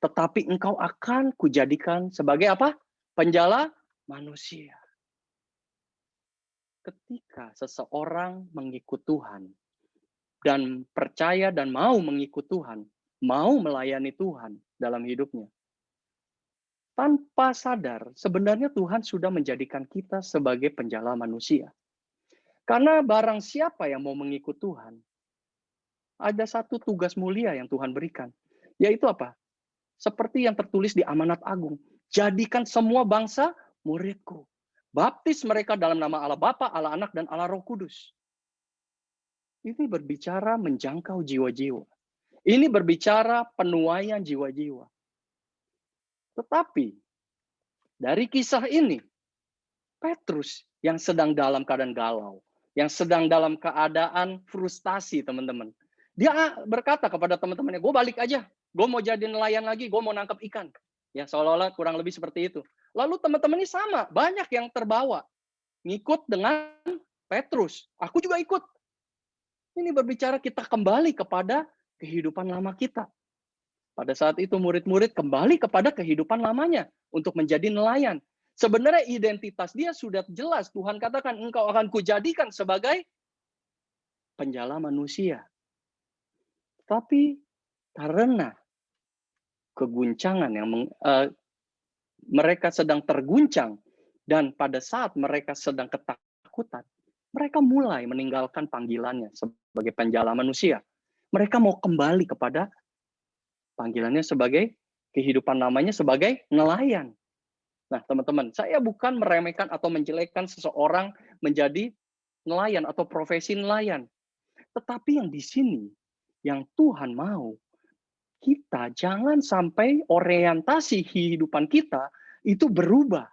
tetapi engkau akan kujadikan sebagai apa? Penjala manusia. Ketika seseorang mengikut Tuhan dan percaya dan mau mengikut Tuhan, mau melayani Tuhan dalam hidupnya, tanpa sadar sebenarnya Tuhan sudah menjadikan kita sebagai penjala manusia. Karena barang siapa yang mau mengikut Tuhan, ada satu tugas mulia yang Tuhan berikan, yaitu apa? Seperti yang tertulis di Amanat Agung, jadikan semua bangsa muridku. Baptis mereka dalam nama Allah Bapa, Allah Anak, dan Allah Roh Kudus. Ini berbicara menjangkau jiwa-jiwa. Ini berbicara penuaian jiwa-jiwa. Tetapi, dari kisah ini, Petrus yang sedang dalam keadaan galau, yang sedang dalam keadaan frustasi, teman-teman. Dia berkata kepada teman-temannya, gue balik aja. Gue mau jadi nelayan lagi, gue mau nangkap ikan. Ya, seolah-olah kurang lebih seperti itu. Lalu teman-teman ini sama, banyak yang terbawa. Ngikut dengan Petrus. Aku juga ikut. Ini berbicara kita kembali kepada kehidupan lama kita. Pada saat itu murid-murid kembali kepada kehidupan lamanya untuk menjadi nelayan. Sebenarnya identitas dia sudah jelas. Tuhan katakan, engkau akan kujadikan sebagai penjala manusia. Tapi karena keguncangan yang mereka sedang terguncang, dan pada saat mereka sedang ketakutan, mereka mulai meninggalkan panggilannya sebagai penjala manusia. Mereka mau kembali kepada panggilannya sebagai kehidupan namanya sebagai nelayan. Nah, teman-teman, saya bukan meremehkan atau menjelekkan seseorang menjadi nelayan atau profesi nelayan. Tetapi yang di sini, yang Tuhan mau, kita jangan sampai orientasi kehidupan kita itu berubah.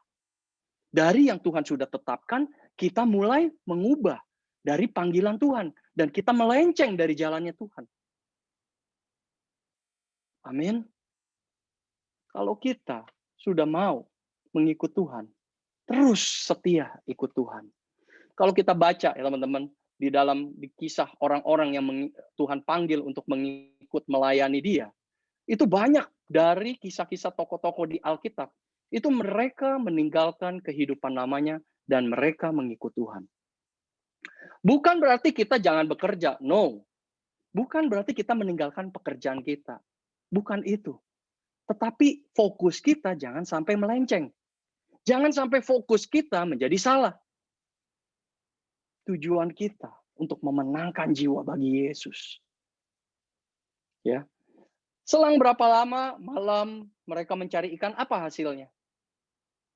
Dari yang Tuhan sudah tetapkan, kita mulai mengubah dari panggilan Tuhan. Dan kita melenceng dari jalannya Tuhan. Amin. Kalau kita sudah mau mengikut Tuhan, terus setia ikut Tuhan. Kalau kita baca ya teman-teman, di kisah orang-orang yang Tuhan panggil untuk mengikut melayani dia, itu banyak dari kisah-kisah tokoh-tokoh di Alkitab. Itu mereka meninggalkan kehidupan lamanya dan mereka mengikut Tuhan. Bukan berarti kita jangan bekerja, no. Bukan berarti kita meninggalkan pekerjaan kita. Bukan itu. Tetapi fokus kita jangan sampai melenceng. Jangan sampai fokus kita menjadi salah. Tujuan kita untuk memenangkan jiwa bagi Yesus. Ya. Selang berapa lama malam mereka mencari ikan, apa hasilnya?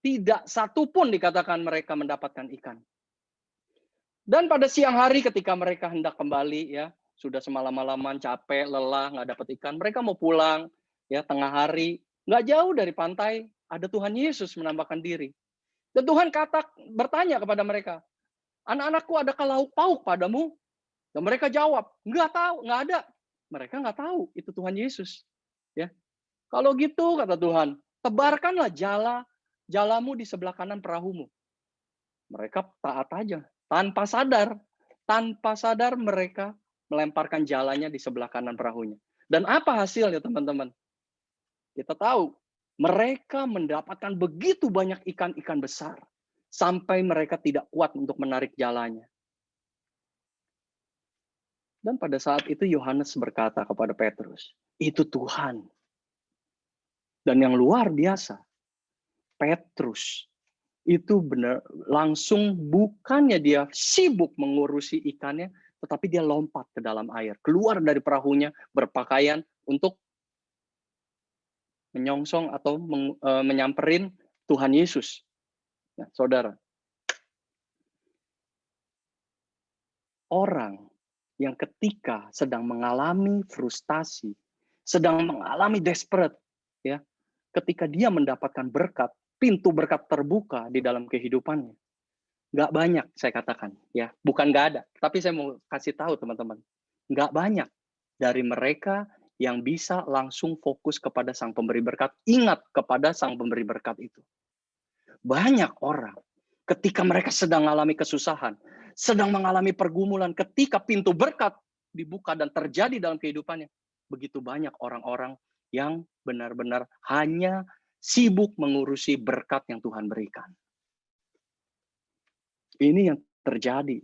Tidak satu pun dikatakan mereka mendapatkan ikan. Dan pada siang hari ketika mereka hendak kembali, ya sudah semalam-malaman capek, lelah, nggak dapat ikan, mereka mau pulang, ya tengah hari, nggak jauh dari pantai ada Tuhan Yesus menampakkan diri. Dan Tuhan bertanya kepada mereka, anak-anakku, adakah lauk pauk padamu? Dan mereka jawab, nggak tahu, nggak ada. Mereka nggak tahu itu Tuhan Yesus. Ya, kalau gitu kata Tuhan, tebarkanlah jalamu di sebelah kanan perahumu. Mereka taat aja, tanpa sadar mereka melemparkan jalannya di sebelah kanan perahunya. Dan apa hasilnya teman-teman? Kita tahu, mereka mendapatkan begitu banyak ikan-ikan besar, sampai mereka tidak kuat untuk menarik jalannya. Dan pada saat itu Yohanes berkata kepada Petrus, itu Tuhan. Dan yang luar biasa, Petrus itu benar langsung bukannya dia sibuk mengurusi ikannya, tetapi dia lompat ke dalam air, keluar dari perahunya berpakaian untuk menyongsong atau menyamperin Tuhan Yesus. Nah, saudara, orang yang ketika sedang mengalami frustasi, sedang mengalami desperate, ya, ketika dia mendapatkan berkat, pintu berkat terbuka di dalam kehidupannya. Nggak banyak, saya katakan, ya, bukan nggak ada, tapi saya mau kasih tahu teman-teman, nggak banyak dari mereka yang bisa langsung fokus kepada Sang Pemberi Berkat, ingat kepada Sang Pemberi Berkat itu. Banyak orang ketika mereka sedang mengalami kesusahan, sedang mengalami pergumulan, ketika pintu berkat dibuka dan terjadi dalam kehidupannya, begitu banyak orang-orang yang benar-benar hanya sibuk mengurusi berkat yang Tuhan berikan. Ini yang terjadi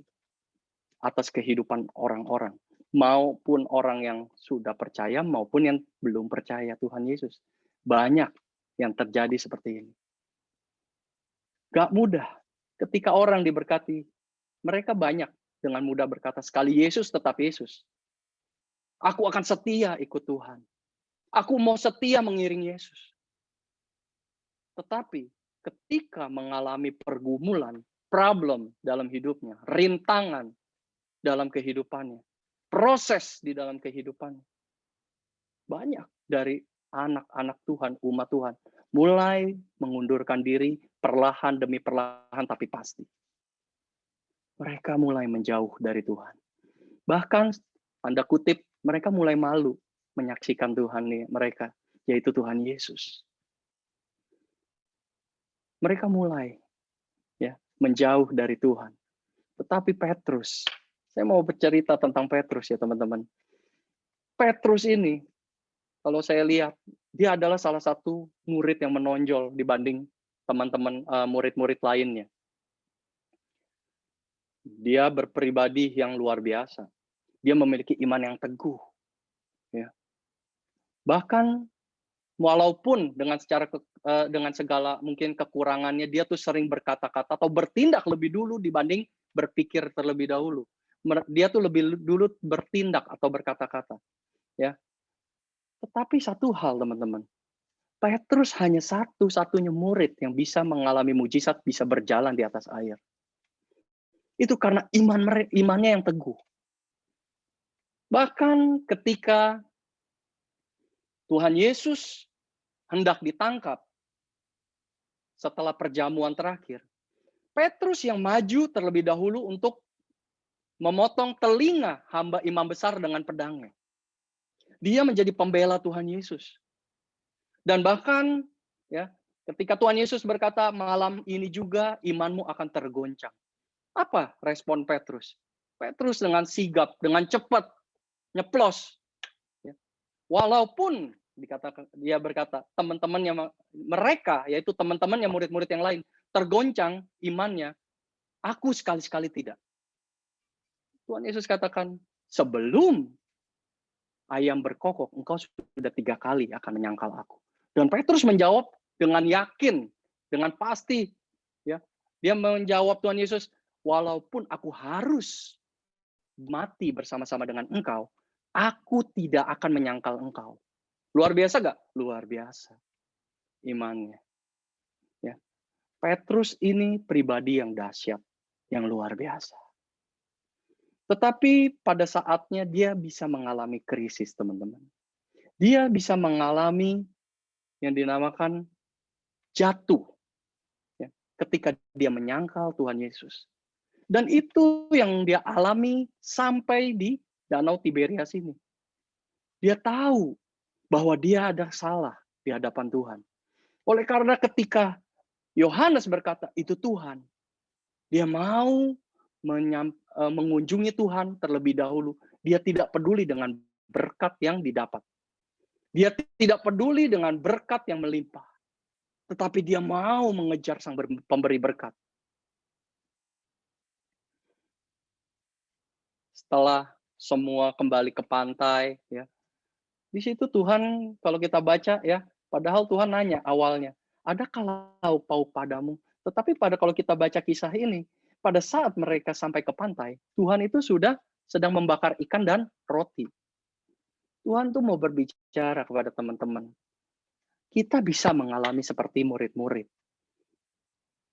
atas kehidupan orang-orang, maupun orang yang sudah percaya, maupun yang belum percaya Tuhan Yesus. Banyak yang terjadi seperti ini. Gak mudah. Ketika orang diberkati, mereka banyak dengan mudah berkata, sekali Yesus tetap Yesus. Aku akan setia ikut Tuhan. Aku mau setia mengiring Yesus. Tetapi ketika mengalami pergumulan, problem dalam hidupnya, rintangan dalam kehidupannya, proses di dalam kehidupannya, banyak dari anak-anak Tuhan, umat Tuhan, mulai mengundurkan diri perlahan demi perlahan tapi pasti. Mereka mulai menjauh dari Tuhan. Bahkan, tanda kutip, mereka mulai malu menyaksikan Tuhan mereka, yaitu Tuhan Yesus. Mereka mulai menjauh dari Tuhan. Tetapi Petrus, saya mau bercerita tentang Petrus ya teman-teman. Petrus ini, kalau saya lihat, dia adalah salah satu murid yang menonjol dibanding teman-teman murid-murid lainnya. Dia berpribadi yang luar biasa. Dia memiliki iman yang teguh. Ya. Bahkan walaupun dengan segala mungkin kekurangannya, dia tuh sering berkata-kata atau bertindak lebih dulu dibanding berpikir terlebih dahulu. Dia tuh lebih dulu bertindak atau berkata-kata. Ya. Tetapi satu hal teman-teman, Petrus hanya satu-satunya murid yang bisa mengalami mujizat, bisa berjalan di atas air. Itu karena imannya yang teguh. Bahkan ketika Tuhan Yesus hendak ditangkap setelah perjamuan terakhir, Petrus yang maju terlebih dahulu untuk memotong telinga hamba imam besar dengan pedangnya. Dia menjadi pembela Tuhan Yesus. Dan bahkan ya, ketika Tuhan Yesus berkata, malam ini juga imanmu akan tergoncang. Apa respon Petrus? Petrus dengan sigap, dengan cepat, nyeplos. Ya. Walaupun dia berkata, teman-temannya mereka, yaitu teman-temannya murid-murid yang lain, tergoncang imannya, aku sekali-sekali tidak. Tuhan Yesus katakan, sebelum ayam berkokok, engkau sudah 3 kali akan menyangkal aku. Dan Petrus menjawab dengan yakin, dengan pasti. Ya, dia menjawab Tuhan Yesus, walaupun aku harus mati bersama-sama dengan engkau, aku tidak akan menyangkal engkau. Luar biasa gak? Luar biasa imannya. Ya. Petrus ini pribadi yang dahsyat, yang luar biasa. Tetapi pada saatnya dia bisa mengalami krisis, teman-teman. Dia bisa mengalami yang dinamakan jatuh. Ya, ketika dia menyangkal Tuhan Yesus. Dan itu yang dia alami sampai di Danau Tiberias ini. Dia tahu bahwa dia ada salah di hadapan Tuhan. Oleh karena ketika Yohanes berkata, itu Tuhan. Dia mau mengunjungi Tuhan terlebih dahulu. Dia tidak peduli dengan berkat yang didapat. Dia tidak peduli dengan berkat yang melimpah. Tetapi dia mau mengejar Sang Pemberi berkat. Setelah semua kembali ke pantai, ya, di situ Tuhan, kalau kita baca, ya, padahal Tuhan nanya awalnya, adakah lauk pauk padamu? Tetapi kalau kita baca kisah ini, pada saat mereka sampai ke pantai, Tuhan itu sudah sedang membakar ikan dan roti. Tuhan tuh mau berbicara kepada teman-teman. Kita bisa mengalami seperti murid-murid.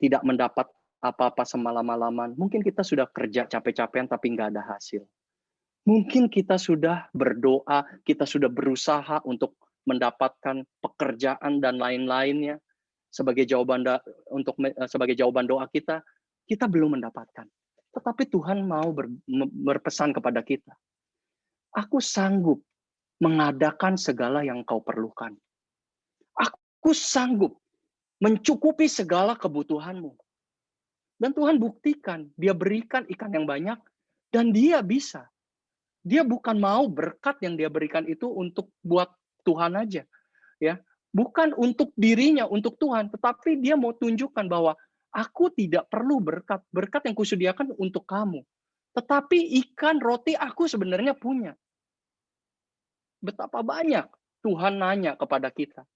Tidak mendapat apa-apa semalam-malaman. Mungkin kita sudah kerja capek-capekan tapi nggak ada hasil. Mungkin kita sudah berdoa, kita sudah berusaha untuk mendapatkan pekerjaan dan lain-lainnya sebagai sebagai jawaban doa kita, kita belum mendapatkan. Tetapi Tuhan mau berpesan kepada kita. Aku sanggup mengadakan segala yang kau perlukan. Aku sanggup mencukupi segala kebutuhanmu. Dan Tuhan buktikan, dia berikan ikan yang banyak, dan dia bisa. Dia bukan mau berkat yang dia berikan itu untuk buat Tuhan aja, ya. Bukan untuk dirinya, untuk Tuhan, tetapi dia mau tunjukkan bahwa aku tidak perlu berkat yang kusediakan untuk kamu. Tetapi ikan roti aku sebenarnya punya. Betapa banyak Tuhan nanya kepada kita.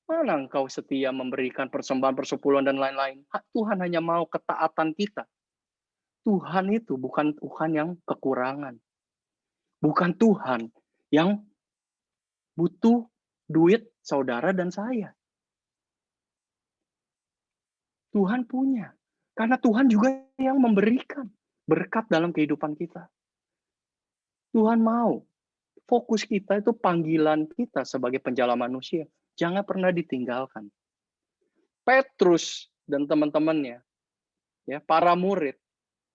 Mana engkau setia memberikan persembahan, persepuluhan, dan lain-lain? Tuhan hanya mau ketaatan kita. Tuhan itu bukan Tuhan yang kekurangan. Bukan Tuhan yang butuh duit saudara dan saya. Tuhan punya. Karena Tuhan juga yang memberikan berkat dalam kehidupan kita. Tuhan mau. Fokus kita itu panggilan kita sebagai penjala manusia. Jangan pernah ditinggalkan. Petrus dan teman-temannya, ya, para murid,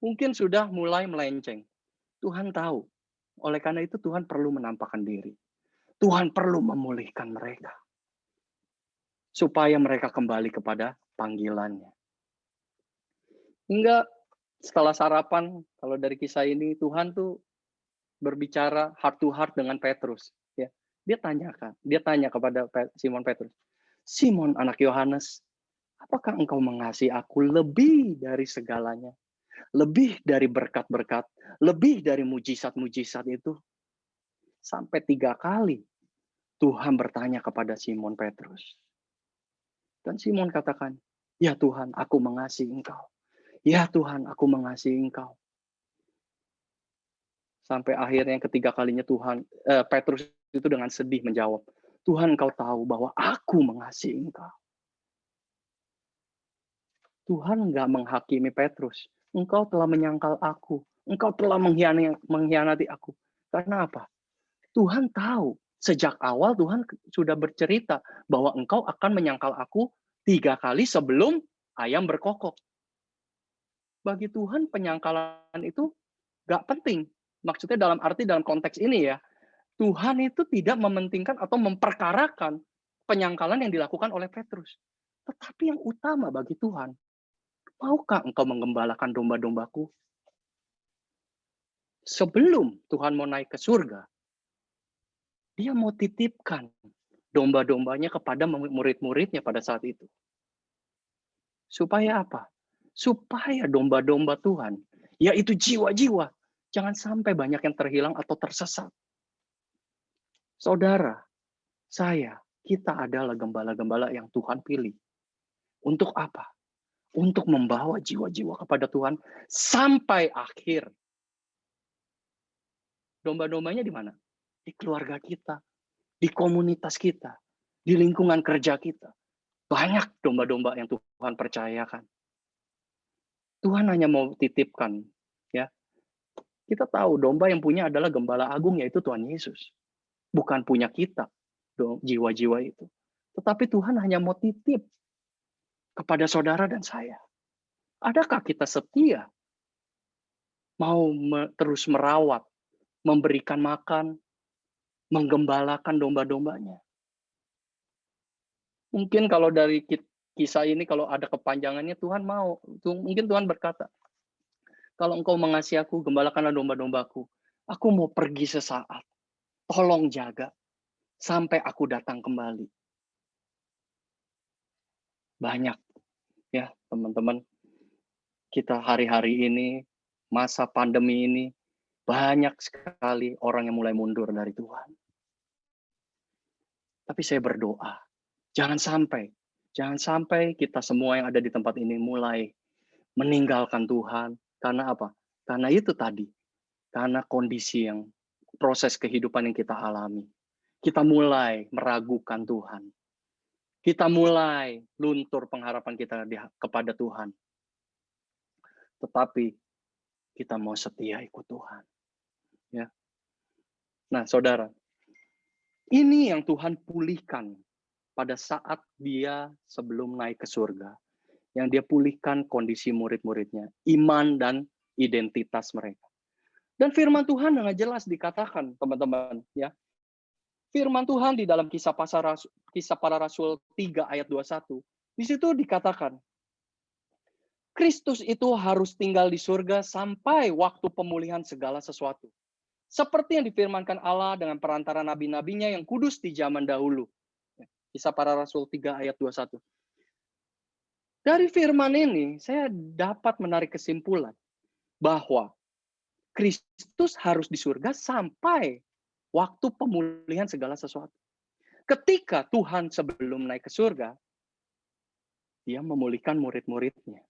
mungkin sudah mulai melenceng. Tuhan tahu. Oleh karena itu Tuhan perlu menampakkan diri. Tuhan perlu memulihkan mereka. Supaya mereka kembali kepada panggilannya. Hingga setelah sarapan, kalau dari kisah ini, Tuhan tuh berbicara heart to heart dengan Petrus. Ya. Dia tanya kepada Simon Petrus, Simon anak Yohanes, apakah engkau mengasihi aku lebih dari segalanya? Lebih dari berkat-berkat, lebih dari mujizat-mujizat itu? Sampai 3 kali Tuhan bertanya kepada Simon Petrus. Dan Simon katakan, ya Tuhan, aku mengasihi engkau. Ya Tuhan, aku mengasihi engkau. Sampai akhirnya ketiga kalinya Petrus itu dengan sedih menjawab, Tuhan engkau tahu bahwa aku mengasihi engkau. Tuhan enggak menghakimi Petrus. Engkau telah menyangkal aku. Engkau telah mengkhianati aku. Karena apa? Tuhan tahu. Sejak awal Tuhan sudah bercerita bahwa engkau akan menyangkal aku 3 kali sebelum ayam berkokok. Bagi Tuhan penyangkalan itu enggak penting. Maksudnya dalam konteks ini ya, Tuhan itu tidak mementingkan atau memperkarakan penyangkalan yang dilakukan oleh Petrus. Tetapi yang utama bagi Tuhan, maukah engkau menggembalakan domba-dombaku? Sebelum Tuhan mau naik ke surga, dia mau titipkan domba-dombanya kepada murid-muridnya pada saat itu. Supaya apa? Supaya domba-domba Tuhan, yaitu jiwa-jiwa, jangan sampai banyak yang terhilang atau tersesat. Saudara, kita adalah gembala-gembala yang Tuhan pilih. Untuk apa? Untuk membawa jiwa-jiwa kepada Tuhan sampai akhir. Domba-dombanya di mana? Di keluarga kita, di komunitas kita, di lingkungan kerja kita. Banyak domba-domba yang Tuhan percayakan. Tuhan hanya mau titipkan, ya. Kita tahu domba yang punya adalah Gembala Agung, yaitu Tuhan Yesus. Bukan punya kita, jiwa-jiwa itu. Tetapi Tuhan hanya mau titip kepada saudara dan saya. Adakah kita setia mau terus merawat, memberikan makan, menggembalakan domba-dombanya? Mungkin kalau dari kisah ini, kalau ada kepanjangannya, mungkin Tuhan berkata, kalau engkau mengasihi aku, gembalakanlah domba-dombaku. Aku mau pergi sesaat. Tolong jaga sampai aku datang kembali. Banyak ya teman-teman, kita hari-hari ini, masa pandemi ini, banyak sekali orang yang mulai mundur dari Tuhan. Tapi saya berdoa, jangan sampai kita semua yang ada di tempat ini mulai meninggalkan Tuhan. Karena apa? Karena itu tadi, karena kondisi proses kehidupan yang kita alami. Kita mulai meragukan Tuhan. Kita mulai luntur pengharapan kita kepada Tuhan. Tetapi kita mau setia ikut Tuhan. Ya. Nah, saudara, ini yang Tuhan pulihkan pada saat dia sebelum naik ke surga. Yang dia pulihkan kondisi murid-muridnya, iman dan identitas mereka. Dan firman Tuhan dengan jelas dikatakan, teman-teman, ya. Firman Tuhan di dalam Kisah Para Rasul 3 ayat 21, di situ dikatakan, Kristus itu harus tinggal di surga sampai waktu pemulihan segala sesuatu. Seperti yang difirmankan Allah dengan perantara nabi-nabinya yang kudus di zaman dahulu. Kisah Para Rasul 3 ayat 21. Dari firman ini, saya dapat menarik kesimpulan bahwa Kristus harus di surga sampai waktu pemulihan segala sesuatu. Ketika Tuhan sebelum naik ke surga, dia memulihkan murid-muridnya.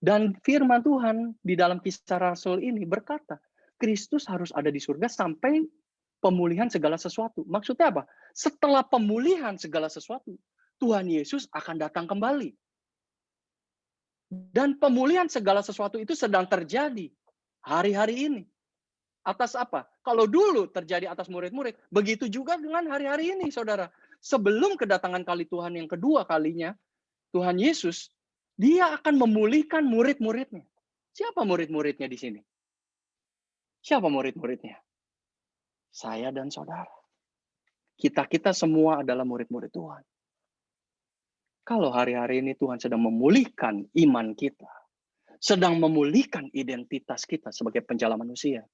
Dan firman Tuhan di dalam Kisah Rasul ini berkata, Kristus harus ada di surga sampai pemulihan segala sesuatu. Maksudnya apa? Setelah pemulihan segala sesuatu, Tuhan Yesus akan datang kembali. Dan pemulihan segala sesuatu itu sedang terjadi hari-hari ini. Atas apa? Kalau dulu terjadi atas murid-murid, begitu juga dengan hari-hari ini, saudara. Sebelum kedatangan kali Tuhan yang kedua kalinya, Tuhan Yesus, dia akan memulihkan murid-muridnya. Siapa murid-muridnya di sini? Siapa murid-muridnya? Saya dan saudara. Kita semua adalah murid-murid Tuhan. Kalau hari-hari ini Tuhan sedang memulihkan iman kita, sedang memulihkan identitas kita sebagai penjala manusia,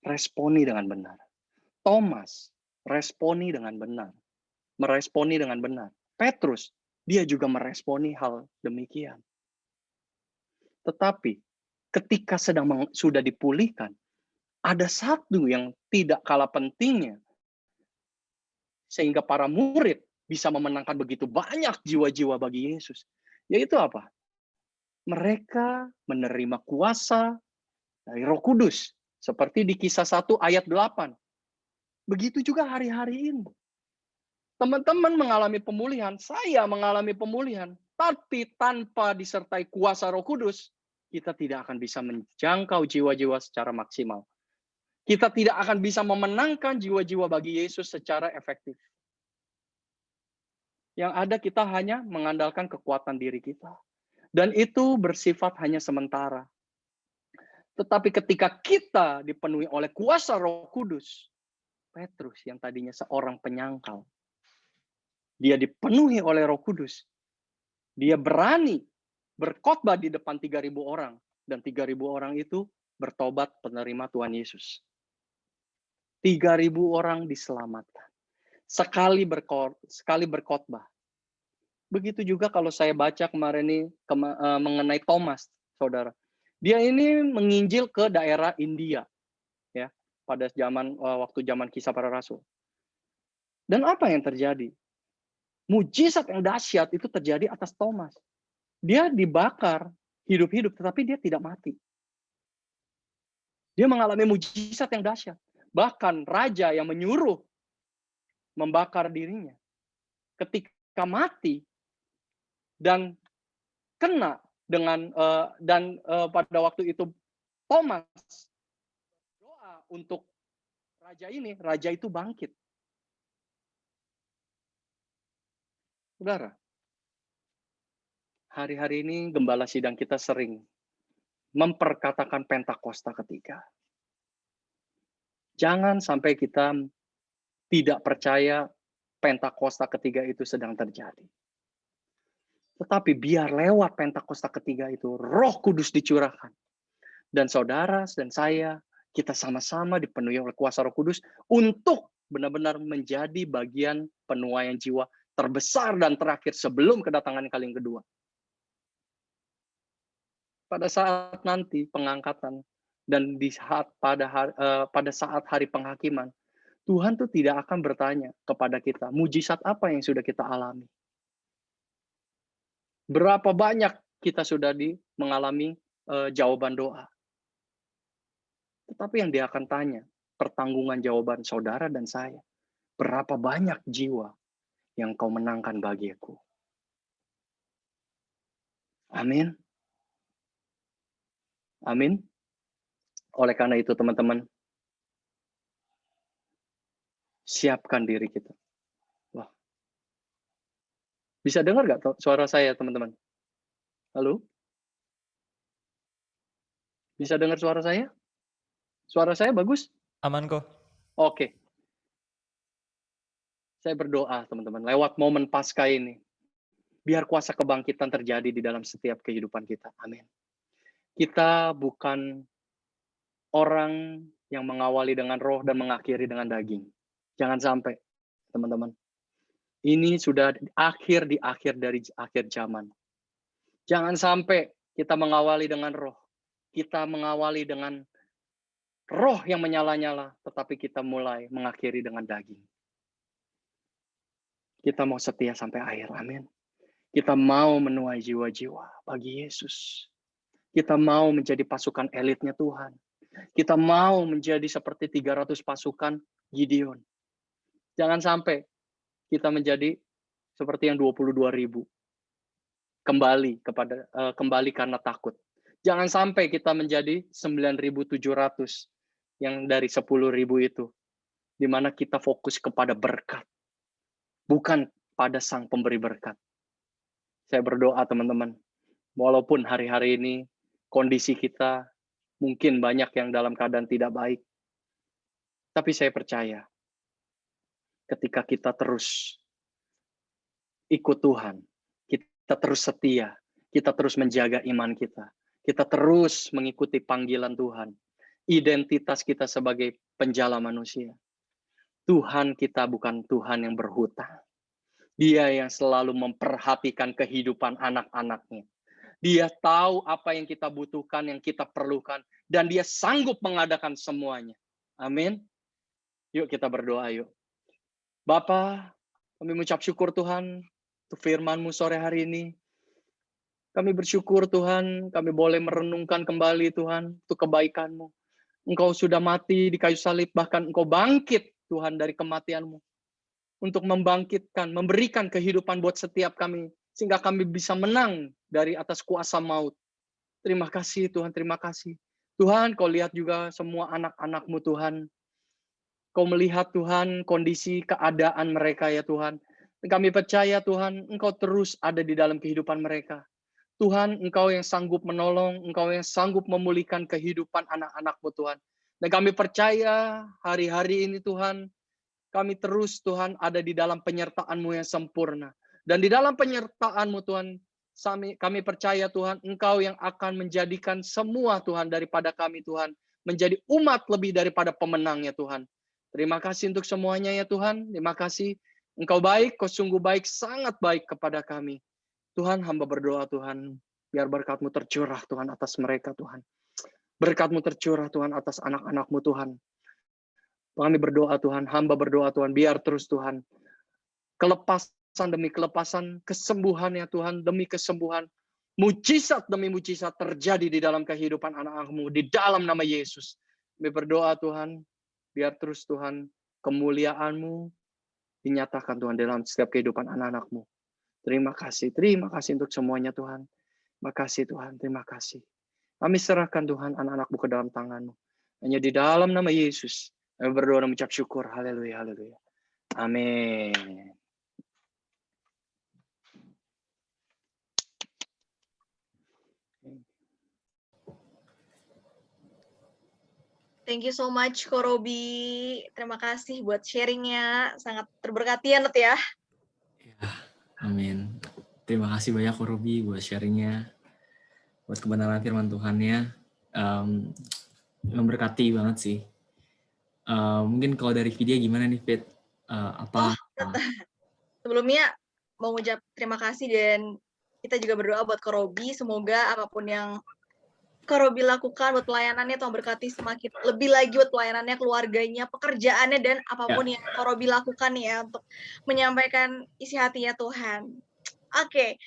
responi dengan benar. Thomas responi dengan benar. Meresponi dengan benar. Petrus, dia juga meresponi hal demikian. Tetapi ketika sudah dipulihkan, ada satu yang tidak kalah pentingnya, sehingga para murid bisa memenangkan begitu banyak jiwa-jiwa bagi Yesus. Yaitu apa? Mereka menerima kuasa dari Roh Kudus. Seperti di Kisah 1 ayat 8. Begitu juga hari-hari ini. Teman-teman mengalami pemulihan, saya mengalami pemulihan. Tapi tanpa disertai kuasa Roh Kudus, kita tidak akan bisa menjangkau jiwa-jiwa secara maksimal. Kita tidak akan bisa memenangkan jiwa-jiwa bagi Yesus secara efektif. Yang ada kita hanya mengandalkan kekuatan diri kita. Dan itu bersifat hanya sementara. Tetapi ketika kita dipenuhi oleh kuasa Roh Kudus, Petrus yang tadinya seorang penyangkal, dia dipenuhi oleh Roh Kudus. Dia berani berkhotbah di depan 3.000 orang. Dan 3.000 orang itu bertobat penerima Tuhan Yesus. 3.000 orang diselamatkan. Sekali berkhotbah. Begitu juga kalau saya baca kemarin ini mengenai Thomas, saudara. Dia ini menginjil ke daerah India, ya, pada waktu zaman Kisah Para Rasul. Dan apa yang terjadi? Mujizat yang dahsyat itu terjadi atas Thomas. Dia dibakar hidup-hidup, tetapi dia tidak mati. Dia mengalami mujizat yang dahsyat. Bahkan raja yang menyuruh membakar dirinya, ketika mati dan kena dengan pada waktu itu Thomas doa untuk raja itu bangkit. Saudara, hari-hari ini gembala sidang kita sering memperkatakan Pentakosta ketiga. Jangan sampai kita tidak percaya Pentakosta ketiga itu sedang terjadi. Tetapi biar lewat Pentakosta ketiga itu Roh Kudus dicurahkan. Dan saudara dan saya, kita sama-sama dipenuhi oleh kuasa Roh Kudus untuk benar-benar menjadi bagian penuaian jiwa terbesar dan terakhir sebelum kedatangan kali yang kedua. Pada saat nanti pengangkatan dan pada saat hari penghakiman, Tuhan tuh tidak akan bertanya kepada kita, mujizat apa yang sudah kita alami? Berapa banyak kita sudah mengalami jawaban doa? Tetapi yang dia akan tanya, pertanggungan jawaban saudara dan saya. Berapa banyak jiwa yang kau menangkan bagiku? Amin. Amin. Oleh karena itu teman-teman, siapkan diri kita. Wah. Bisa dengar nggak suara saya teman-teman? Halo? Bisa dengar suara saya? Suara saya bagus? Aman kok. Oke. Saya berdoa teman-teman, lewat momen Paskah ini, biar kuasa kebangkitan terjadi di dalam setiap kehidupan kita. Amin. Kita bukan orang yang mengawali dengan roh dan mengakhiri dengan daging. Jangan sampai, teman-teman. Ini sudah akhir dari akhir zaman. Jangan sampai kita mengawali dengan roh. Kita mengawali dengan roh yang menyala-nyala, tetapi kita mulai mengakhiri dengan daging. Kita mau setia sampai akhir, amin. Kita mau menuai jiwa-jiwa bagi Yesus. Kita mau menjadi pasukan elitnya Tuhan. Kita mau menjadi seperti 300 pasukan Gideon. Jangan sampai kita menjadi seperti yang 22.000. Kembali karena takut. Jangan sampai kita menjadi 9.700 yang dari 10.000 itu. Di mana kita fokus kepada berkat. Bukan pada sang pemberi berkat. Saya berdoa teman-teman, walaupun hari-hari ini kondisi kita mungkin banyak yang dalam keadaan tidak baik. Tapi saya percaya, ketika kita terus ikut Tuhan, kita terus setia, kita terus menjaga iman kita terus mengikuti panggilan Tuhan, identitas kita sebagai penjala manusia. Tuhan kita bukan Tuhan yang berhutang. Dia yang selalu memperhatikan kehidupan anak-anaknya. Dia tahu apa yang kita butuhkan, yang kita perlukan, dan dia sanggup mengadakan semuanya. Amin. Yuk kita berdoa yuk. Bapa, kami mengucap syukur Tuhan untuk firman-Mu sore hari ini. Kami bersyukur Tuhan, kami boleh merenungkan kembali Tuhan untuk kebaikan-Mu. Engkau sudah mati di kayu salib, bahkan Engkau bangkit Tuhan dari kematian-Mu. Untuk membangkitkan, memberikan kehidupan buat setiap kami. Sehingga kami bisa menang dari atas kuasa maut. Terima kasih Tuhan, terima kasih. Tuhan, Kau lihat juga semua anak-anak-Mu Tuhan. Kau melihat Tuhan kondisi keadaan mereka ya Tuhan. Dan kami percaya Tuhan, Engkau terus ada di dalam kehidupan mereka. Tuhan, Engkau yang sanggup menolong, Engkau yang sanggup memulihkan kehidupan anak-anak-Mu Tuhan. Dan kami percaya hari-hari ini Tuhan, kami terus Tuhan ada di dalam penyertaan-Mu yang sempurna. Dan di dalam penyertaan-Mu Tuhan, kami percaya Tuhan, Engkau yang akan menjadikan semua Tuhan daripada kami Tuhan, menjadi umat lebih daripada pemenang ya Tuhan. Terima kasih untuk semuanya ya Tuhan. Terima kasih. Engkau baik, Kau sungguh baik, sangat baik kepada kami. Tuhan, hamba berdoa Tuhan, biar berkat-Mu tercurah Tuhan atas mereka Tuhan. Berkat-Mu tercurah Tuhan atas anak-anak-Mu Tuhan. Kami berdoa Tuhan, hamba berdoa Tuhan, biar terus Tuhan, kelepasan demi kelepasan, kesembuhan ya Tuhan, demi kesembuhan, mujizat demi mujizat terjadi di dalam kehidupan anak-anak-Mu, di dalam nama Yesus. Kami berdoa Tuhan, biar terus Tuhan, kemuliaan-Mu dinyatakan Tuhan dalam setiap kehidupan anak-anak-Mu. Terima kasih untuk semuanya Tuhan. Terima kasih Tuhan, terima kasih. Kami serahkan Tuhan anak-anak-Mu ke dalam tangan-Mu. Hanya di dalam nama Yesus, kami berdoa dan mengucap syukur. Haleluya, haleluya. Amin. Thank you so much, Ko Robi. Terima kasih buat sharingnya. Sangat terberkati ya, Nut ya. Ya, amin. Terima kasih banyak Ko Robi buat sharingnya. Buat kebenaran firman Tuhan-nya. Memberkati banget sih. Mungkin kalau dari Vidya gimana nih, Fit? Sebelumnya mau ucap terima kasih dan kita juga berdoa buat Ko Robi. Semoga apapun yang Ko Robi lakukan buat pelayanannya, Tuhan berkati semakin lebih lagi buat pelayanannya, keluarganya, pekerjaannya, dan apapun yang Ko Robi lakukan ya untuk menyampaikan isi hatinya Tuhan. Oke.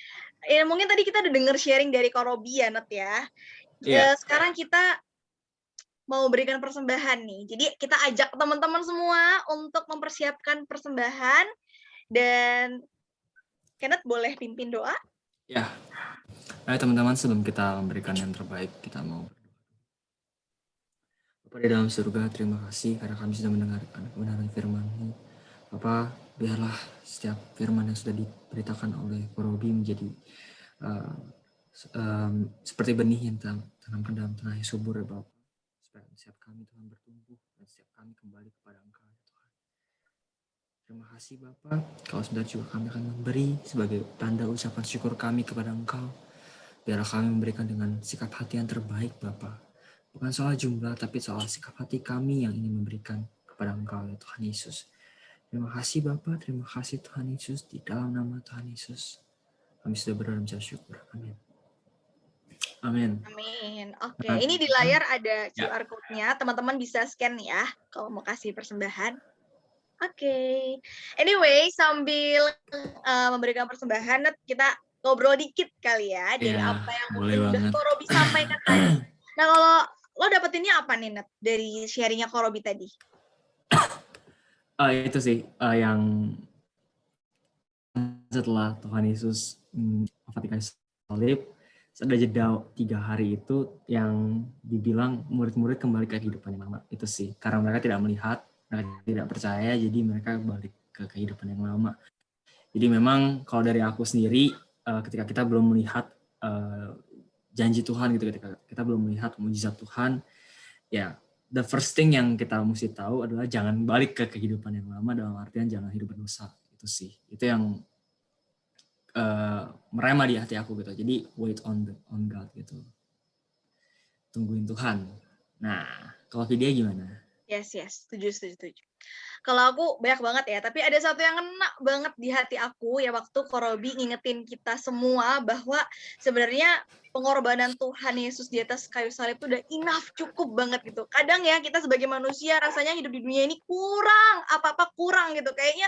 Ya, mungkin tadi kita udah denger sharing dari Ko Robi ya, Nut ya. Sekarang kita mau berikan persembahan nih. Jadi kita ajak teman-teman semua untuk mempersiapkan persembahan. Dan Kenneth boleh pimpin doa? Ya. Ayo teman-teman, sebelum kita memberikan yang terbaik, kita mau berdoa. Bapa di dalam surga, terima kasih karena kami sudah mendengarkan kebenaran firman-Mu. Bapa, biarlah setiap firman yang sudah diberitakan oleh Korobi menjadi seperti benih yang tanamkan dalam tanah yang subur ya Bapa. Supaya setiap kami Tuhan bertumbuh dan setiap kami kembali kepada Engkau ya Tuhan. Terima kasih Bapa, kalau sudah juga kami akan memberi sebagai tanda ucapan syukur kami kepada Engkau. Biarlah kami memberikan dengan sikap hati yang terbaik Bapa. Bukan soal jumlah, tapi soal sikap hati kami yang ingin memberikan kepada Engkau ya Tuhan Yesus. Terima kasih Bapa, terima kasih Tuhan Yesus. Di dalam nama Tuhan Yesus, kami sudah berdoa dan mengucap syukur. Amin. Amin. Amin. Oke, Nah, ini di layar ada ya. QR code-nya. Teman-teman bisa scan ya kalau mau kasih persembahan. Oke. Anyway, sambil memberikan persembahan, Nat, kita ngobrol dikit kali ya dari Ya, apa yang boleh mungkin udah banget. Korobi sampaikan tadi. Nah, kalau lo dapetinnya apa nih, Nat, dari sharingnya Korobi tadi? Itu sih yang setelah Tuhan Yesus wafat di kayu salib, ada jeda 3 hari itu yang dibilang murid-murid kembali ke kehidupan yang lama. Itu sih, karena mereka tidak melihat, mereka tidak percaya, jadi mereka balik ke kehidupan yang lama. Jadi memang kalau dari aku sendiri, ketika kita belum melihat janji Tuhan gitu, ketika kita belum melihat mujizat Tuhan, ya the first thing yang kita mesti tahu adalah jangan balik ke kehidupan yang lama, dalam artian jangan hidup berdosa. Itu sih, itu yang merema di hati aku gitu. Jadi wait on God gitu, tungguin Tuhan. Nah, kalau Vidya gimana? Yes, setuju. Kalau aku banyak banget ya, tapi ada satu yang kena banget di hati aku ya, waktu Korobi ngingetin kita semua bahwa sebenarnya pengorbanan Tuhan Yesus di atas kayu salib itu udah enough, cukup banget gitu. Kadang ya kita sebagai manusia rasanya hidup di dunia ini kurang, apa-apa kurang gitu. Kayaknya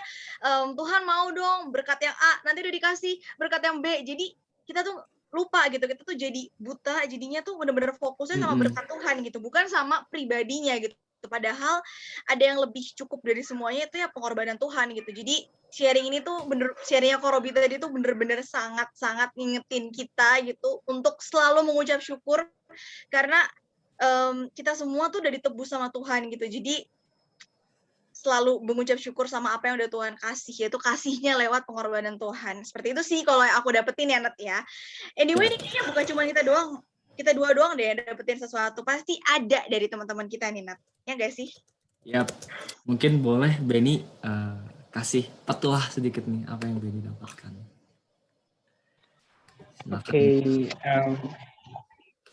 Tuhan mau dong berkat yang A, nanti udah dikasih berkat yang B. Jadi kita tuh lupa gitu, kita tuh jadi buta, jadinya tuh bener-bener fokusnya sama berkat Tuhan gitu, bukan sama pribadinya gitu. Padahal ada yang lebih cukup dari semuanya, itu ya pengorbanan Tuhan gitu. Jadi sharing ini tuh sharingnya Korobi tadi tuh bener-bener sangat-sangat ngingetin kita gitu untuk selalu mengucap syukur, karena kita semua tuh udah ditebus sama Tuhan gitu. Jadi selalu mengucap syukur sama apa yang udah Tuhan kasih, yaitu kasihnya lewat pengorbanan Tuhan. Seperti itu sih kalau yang aku dapetin ya, Nat ya. Anyway, ini kayaknya bukan cuma kita dua doang deh yang dapetin sesuatu. Pasti ada dari teman-teman kita nih, Nat. Ya nggak sih? Yap, mungkin boleh Benny kasih petuah sedikit nih apa yang Benny dapatkan. Oke,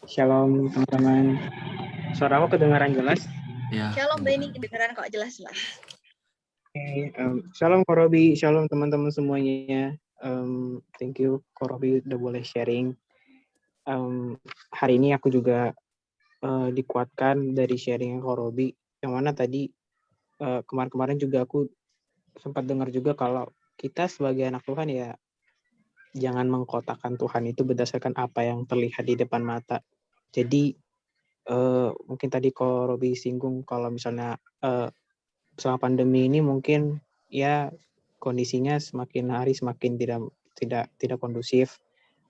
shalom teman-teman. Suara aku kedengaran jelas? Ya. Shalom Benny, kedengaran kok jelas-jelas. Oke, shalom Korobi, shalom teman-teman semuanya. Thank you Korobi udah boleh sharing. Hari ini aku juga dikuatkan dari sharingnya Korobi, yang mana tadi kemarin-kemarin juga aku sempat dengar juga kalau kita sebagai anak Tuhan ya jangan mengkotakkan Tuhan itu berdasarkan apa yang terlihat di depan mata. Jadi mungkin tadi Korobi singgung kalau misalnya selama pandemi ini mungkin ya kondisinya semakin hari semakin tidak kondusif.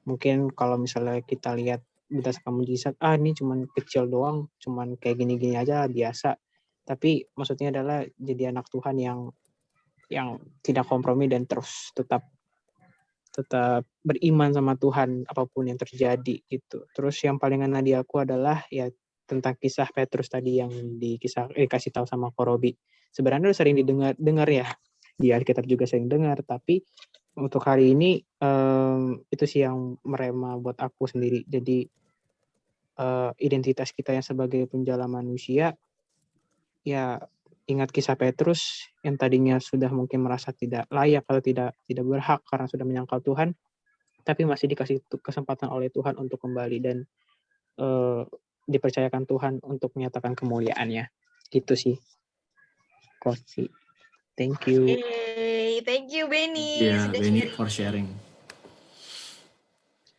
Mungkin kalau misalnya kita lihat berdasarkan mujizat, ini cuman kecil doang, cuman kayak gini-gini aja biasa. Tapi maksudnya adalah jadi anak Tuhan yang tidak kompromi dan terus tetap beriman sama Tuhan apapun yang terjadi gitu. Terus yang paling ngena di aku adalah ya tentang kisah Petrus tadi yang dikasih tahu sama Korobi. Sebenarnya udah sering dengar ya, di Alkitab juga sering dengar, tapi untuk hari ini itu sih yang merema buat aku sendiri. Jadi identitas kita yang sebagai penjala manusia, ya ingat kisah Petrus yang tadinya sudah mungkin merasa tidak layak atau tidak berhak karena sudah menyangkal Tuhan, tapi masih dikasih kesempatan oleh Tuhan untuk kembali dan dipercayakan Tuhan untuk menyatakan kemuliaannya. Gitu sih. Coach. Thank you. Hey, thank you Benny. Yeah, sudah Benny sharing. for sharing.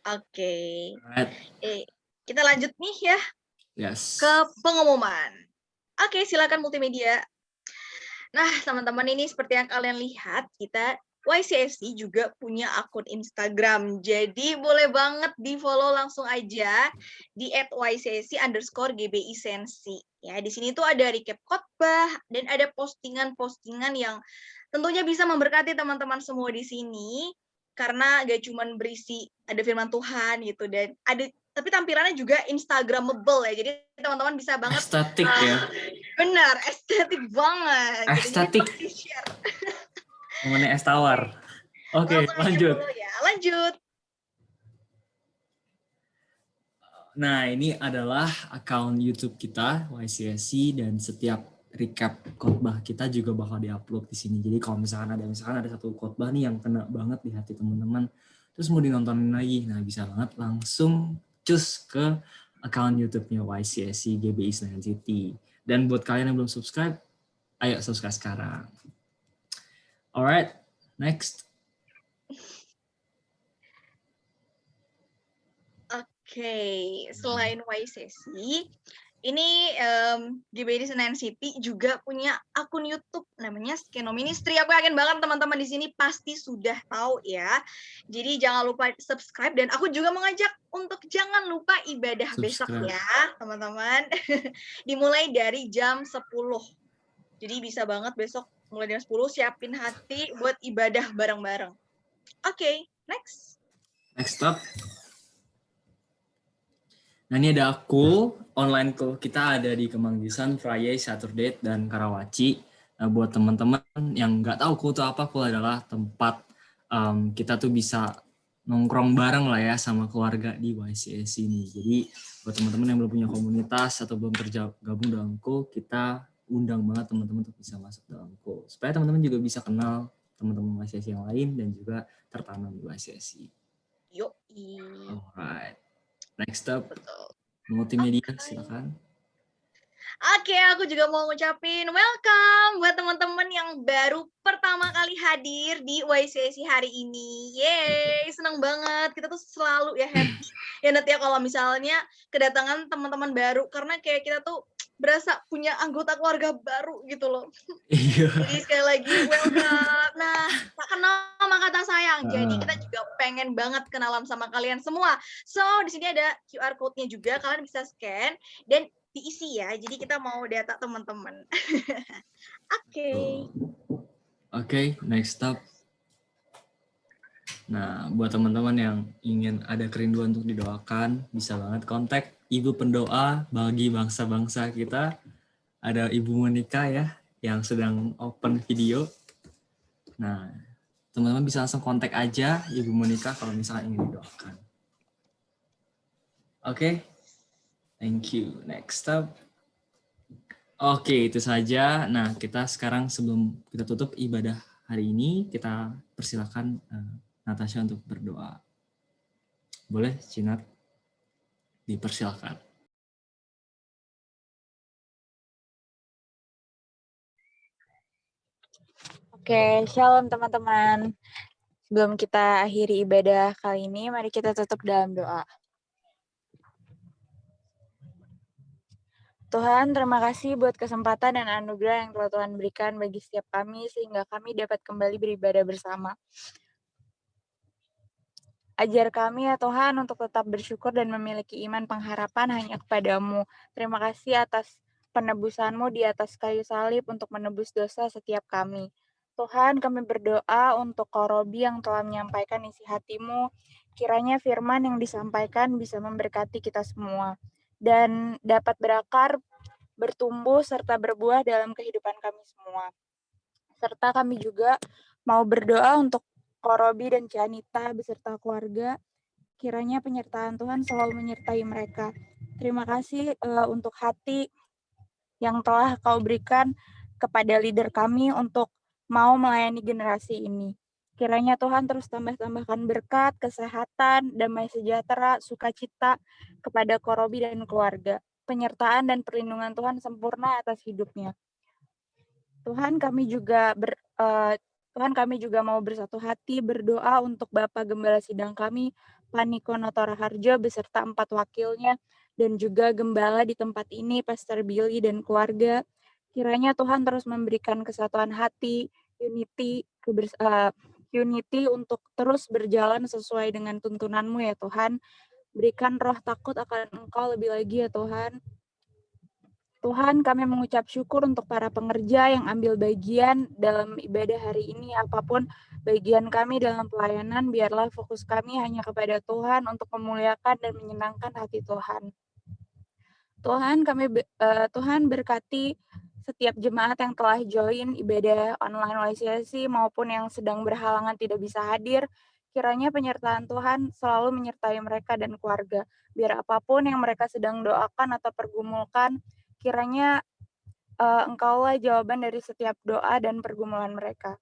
Oke. Alright. Kita lanjut nih ya Yes. ke pengumuman. Oke, silakan multimedia. Nah, teman-teman, ini seperti yang kalian lihat, kita YCSC juga punya akun Instagram. Jadi boleh banget di-follow langsung aja di @YCSC_GBI_Sensi. Ya, di sini tuh ada recap khotbah dan ada postingan-postingan yang tentunya bisa memberkati teman-teman semua di sini karena gak cuman berisi ada firman Tuhan gitu dan ada tapi tampilannya juga Instagramable ya. Jadi teman-teman bisa banget Estetik ya. benar, estetik banget. Gitu. Estetik. Jadi di-share. Mengenai es tawar. Oke, Langsung aja lanjut. follow ya. Lanjut. Nah, ini adalah akun YouTube kita, YCSC, dan setiap recap khotbah kita juga bakal diupload di sini. Jadi kalau misalkan ada satu khotbah nih yang kena banget di hati teman-teman, terus mau dinontonin lagi, nah bisa banget langsung cus ke akun YouTube-nya YCSC GBI Senayan City. Dan buat kalian yang belum subscribe, ayo subscribe sekarang. Alright, next. Oke, selain YCSC, ini GBI Senayan City juga punya akun YouTube namanya Skeno Ministry. Aku yakin banget teman-teman di sini pasti sudah tahu ya. Jadi jangan lupa subscribe dan aku juga mengajak untuk jangan lupa ibadah besok ya, teman-teman. Dimulai dari jam 10. Jadi bisa banget besok mulai jam 10 siapin hati buat ibadah bareng-bareng. Oke, next. Next up. Nah, ini ada aku, online call kita ada di Kemanggisan, Friday, Saturday, dan Karawaci. Nah, buat teman-teman yang nggak tahu cool itu apa, cool adalah tempat kita tuh bisa nongkrong bareng lah ya sama keluarga di YCSC ini. Jadi buat teman-teman yang belum punya komunitas atau belum tergabung dalam cool, kita undang banget teman-teman untuk bisa masuk dalam cool. Supaya teman-teman juga bisa kenal teman-teman YCSC yang lain dan juga tertanam di YCSC. Yoi. Alright. Next up, Betul. multimedia, silakan. Oke, aku juga mau ngucapin welcome buat teman-teman yang baru pertama kali hadir di YCSC hari ini. Yeay, senang banget. Kita tuh selalu ya happy. Ya nanti ya kalau misalnya kedatangan teman-teman baru karena kayak kita tuh berasa punya anggota keluarga baru gitu loh. Iya. Jadi sekali lagi welcome. Nah, tak kenal sama kata sayang. Jadi kita juga pengen banget kenalan sama kalian semua. So, di sini ada QR code-nya juga, kalian bisa scan dan diisi ya. Jadi kita mau data teman-teman. Oke. Oke, next up. Nah, buat teman-teman yang ingin ada kerinduan untuk didoakan, bisa banget kontak Ibu Pendoa bagi bangsa-bangsa kita. Ada Ibu Monica ya, yang sedang open video. Nah, teman-teman bisa langsung kontak aja Ibu Monica kalau misalnya ingin didoakan. Oke, thank you. Next up. Oke, itu saja. Nah, kita sekarang sebelum kita tutup ibadah hari ini, kita persilakan Natasha untuk berdoa. Boleh, Cinat? Dipersilakan. Oke, shalom teman-teman. Sebelum kita akhiri ibadah kali ini, mari kita tutup dalam doa. Tuhan, terima kasih buat kesempatan dan anugerah yang telah Tuhan berikan bagi setiap kami, sehingga kami dapat kembali beribadah bersama. Ajar kami ya Tuhan untuk tetap bersyukur dan memiliki iman pengharapan hanya kepadamu. Terima kasih atas penebusan-Mu di atas kayu salib untuk menebus dosa setiap kami. Tuhan, kami berdoa untuk Korobi yang telah menyampaikan isi hati-Mu. Kiranya firman yang disampaikan bisa memberkati kita semua dan dapat berakar, bertumbuh, serta berbuah dalam kehidupan kami semua. Serta kami juga mau berdoa untuk Korobi dan Cianita beserta keluarga, kiranya penyertaan Tuhan selalu menyertai mereka. Terima kasih untuk hati yang telah Kau berikan kepada leader kami untuk mau melayani generasi ini. Kiranya Tuhan terus tambahkan berkat, kesehatan, damai sejahtera, sukacita kepada Korobi dan keluarga. Penyertaan dan perlindungan Tuhan sempurna atas hidupnya. Tuhan, kami juga mau bersatu hati berdoa untuk Bapak Gembala Sidang kami, Paniko Notora Harjo beserta 4 wakilnya, dan juga Gembala di tempat ini, Pastor Billy dan keluarga. Kiranya Tuhan terus memberikan kesatuan hati, unity, Unity untuk terus berjalan sesuai dengan tuntunan-Mu ya Tuhan. Berikan roh takut akan Engkau lebih lagi ya Tuhan. Tuhan, kami mengucap syukur untuk para pengerja yang ambil bagian dalam ibadah hari ini. Apapun bagian kami dalam pelayanan, biarlah fokus kami hanya kepada Tuhan untuk memuliakan dan menyenangkan hati Tuhan. Tuhan berkati setiap jemaat yang telah join ibadah online YCSC maupun yang sedang berhalangan tidak bisa hadir. Kiranya penyertaan Tuhan selalu menyertai mereka dan keluarga. Biar apapun yang mereka sedang doakan atau pergumulkan, kiranya Engkaulah jawaban dari setiap doa dan pergumulan mereka.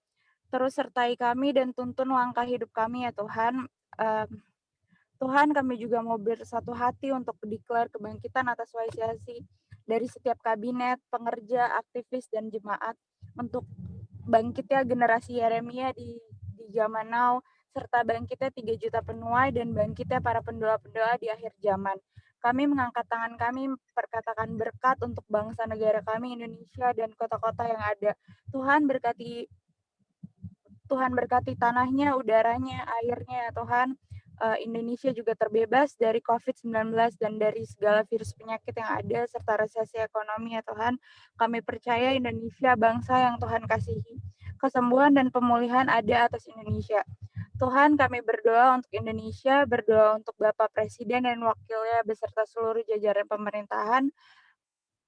Terus sertai kami dan tuntun langkah hidup kami ya Tuhan. Tuhan, kami juga mau bersatu hati untuk declare kebangkitan atas YCSC dari setiap kabinet, pengerja, aktivis, dan jemaat untuk bangkitnya generasi Yeremia di zaman now, serta bangkitnya 3 juta penuai dan bangkitnya para pendoa-pendoa di akhir zaman. Kami mengangkat tangan kami, perkatakan berkat untuk bangsa negara kami, Indonesia, dan kota-kota yang ada. Tuhan berkati tanahnya, udaranya, airnya, ya Tuhan. Indonesia juga terbebas dari COVID-19 dan dari segala virus penyakit yang ada, serta resesi ekonomi, ya Tuhan. Kami percaya Indonesia bangsa yang Tuhan kasihi. Kesembuhan dan pemulihan ada atas Indonesia. Tuhan, kami berdoa untuk Indonesia, berdoa untuk Bapak Presiden dan Wakilnya beserta seluruh jajaran pemerintahan,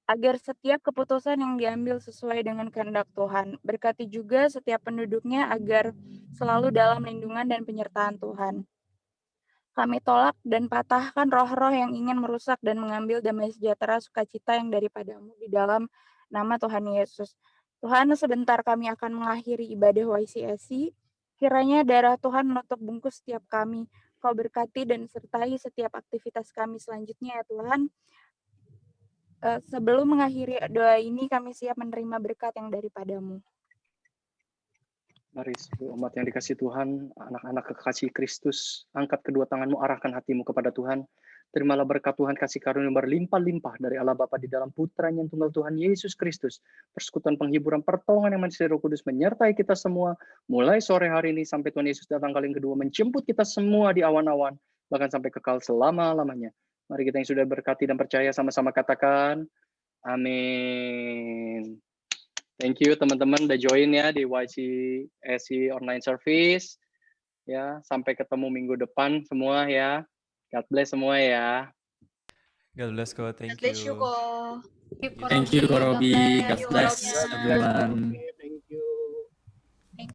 agar setiap keputusan yang diambil sesuai dengan kehendak Tuhan. Berkati juga setiap penduduknya agar selalu dalam lindungan dan penyertaan Tuhan. Kami tolak dan patahkan roh-roh yang ingin merusak dan mengambil damai sejahtera sukacita yang daripadamu di dalam nama Tuhan Yesus. Tuhan, sebentar kami akan mengakhiri ibadah YCSC. Kiranya darah Tuhan menutup bungkus setiap kami. Kau berkati dan sertai setiap aktivitas kami selanjutnya ya Tuhan. Sebelum mengakhiri doa ini, kami siap menerima berkat yang daripadamu. Mari umat yang dikasih Tuhan, anak-anak kekasih Kristus, angkat kedua tanganmu, arahkan hatimu kepada Tuhan. Terimalah berkat Tuhan, kasih karunia berlimpah-limpah dari Allah Bapa di dalam Putranya yang tunggal Tuhan Yesus Kristus. Persekutuan penghiburan pertolongan yang manis dari Roh Kudus menyertai kita semua, mulai sore hari ini sampai Tuhan Yesus datang kali yang kedua, menjemput kita semua di awan-awan, bahkan sampai kekal selama-lamanya. Mari kita yang sudah berkati dan percaya sama-sama katakan, amin. Thank you teman-teman udah join ya di YCSC online service. Ya, sampai ketemu minggu depan semua ya. God bless semua ya. God bless kok, thank God bless you you. kok. Thank you, Korobi. God God bless bless. everyone.